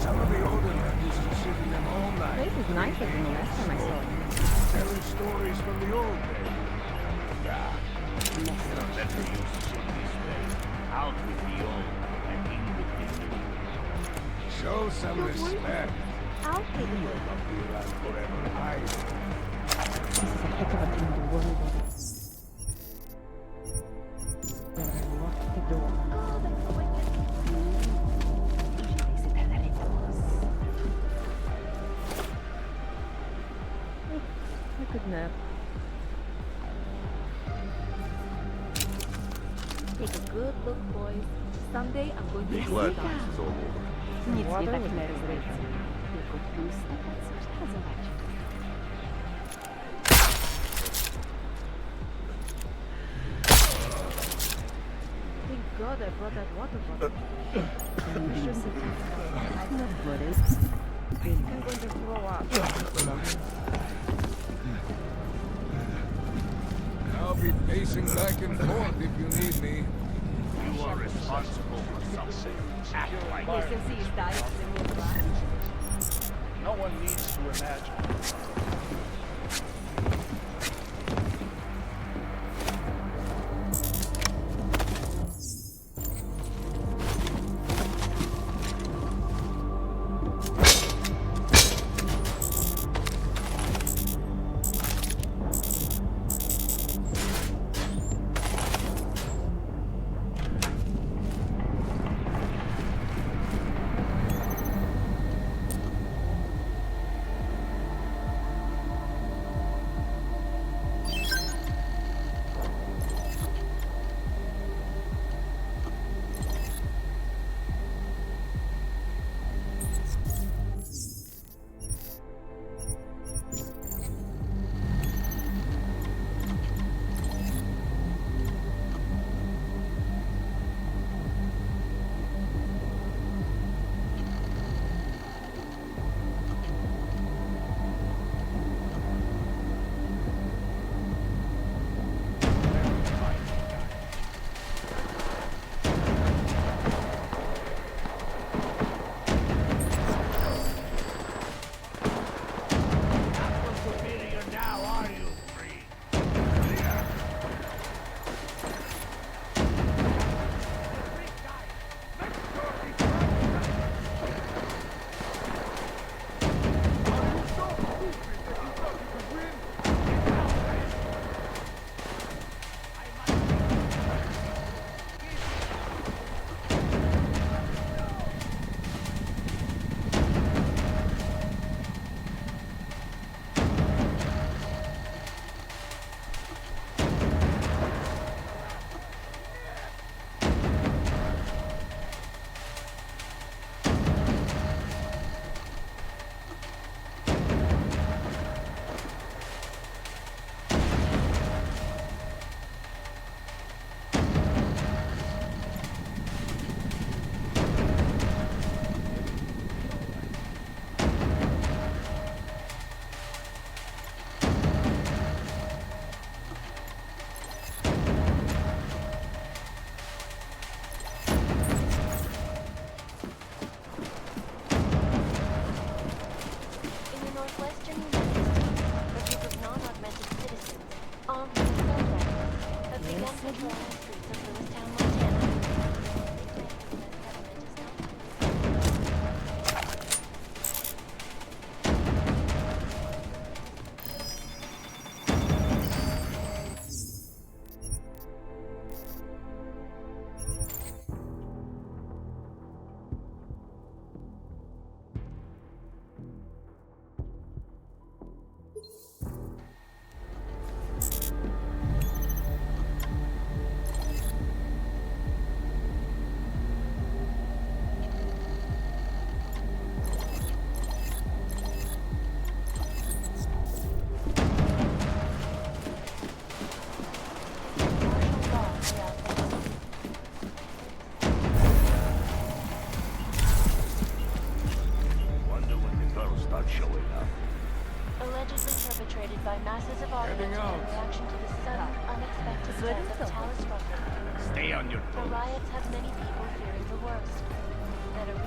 Some of the older men used to sit in them all night. Place is nicer than the last time I saw it. Telling stories from the old days. Yeah. The better used to sit this way. Out with the old and in with the new. Show some respect. I'll take You will not be around forever either. This is a heck of a thing to worry about. But I locked the door. Usually se tardaremos. I could nap. Take a good look, boys. Someday I'm going to Be glad this is all over. Nic mnie tak nie rozrywa. Tylko puste, coś zobaczyć. Thank God I brought that water bottle. You shouldn't have. Not worried. I'm going to throw up. I'll be pacing back and forth if you need me. You are responsible for something. Act like No one needs to imagine. The riots have many people fearing the worst. Better read.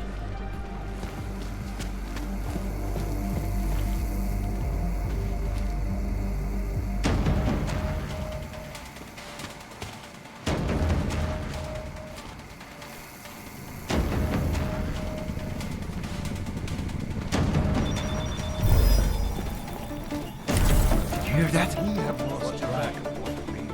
Hear that? We have lost track of what it means.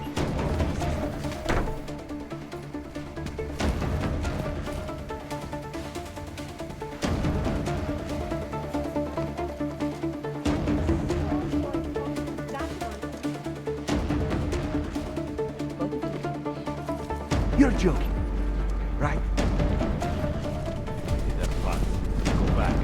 You're joking, right? That's fine. Go back.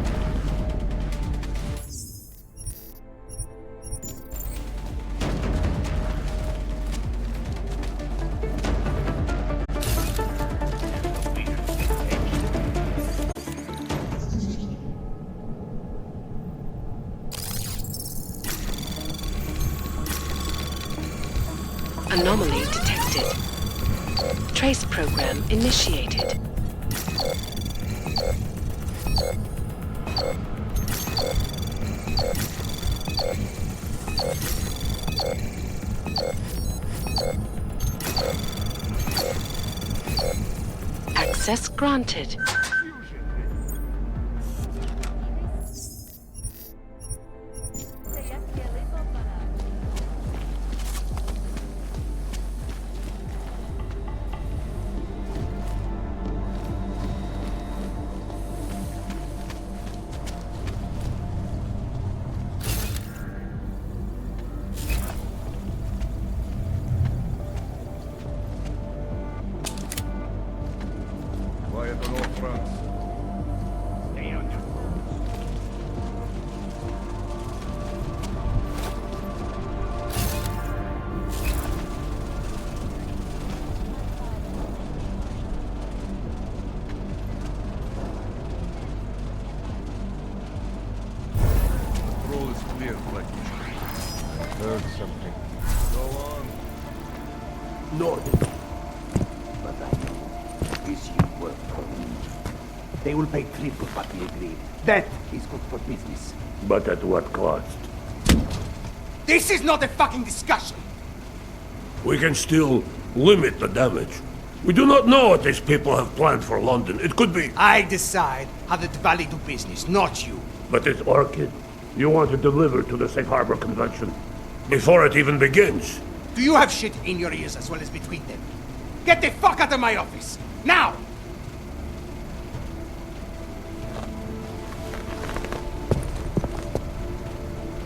Anomaly detected. Trace program initiated. Access granted. Quiet on all fronts. Stay on your Patrol is clear, Fleck. heard something. Go on. No. But I know this you work for me. They will pay triple what we agreed. That is good for business. But at what cost? This is not a fucking discussion! We can still limit the damage. We do not know what these people have planned for London. It could be... I decide how the Valley do business, not you. But it's Orchid. You want to deliver to the Safe Harbor Convention before it even begins. Do you have shit in your ears as well as between them? Get the fuck out of my office! Now!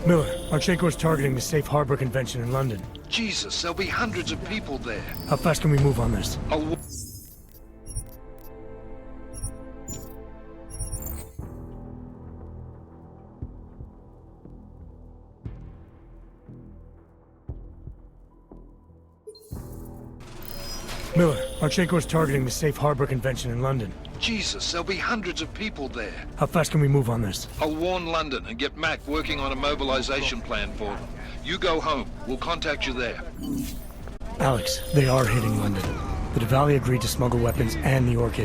Miller, Marchenko is targeting the Safe Harbor Convention in London. Jesus, there'll be hundreds of people there. How fast can we move on this? Miller, Marchenko is targeting the Safe Harbor Convention in London. Jesus, there'll be hundreds of people there. How fast can we move on this? I'll warn London and get Mac working on a mobilization plan for them. You go home. We'll contact you there. Alex, they are hitting London. The Diwali agreed to smuggle weapons and the Orchid.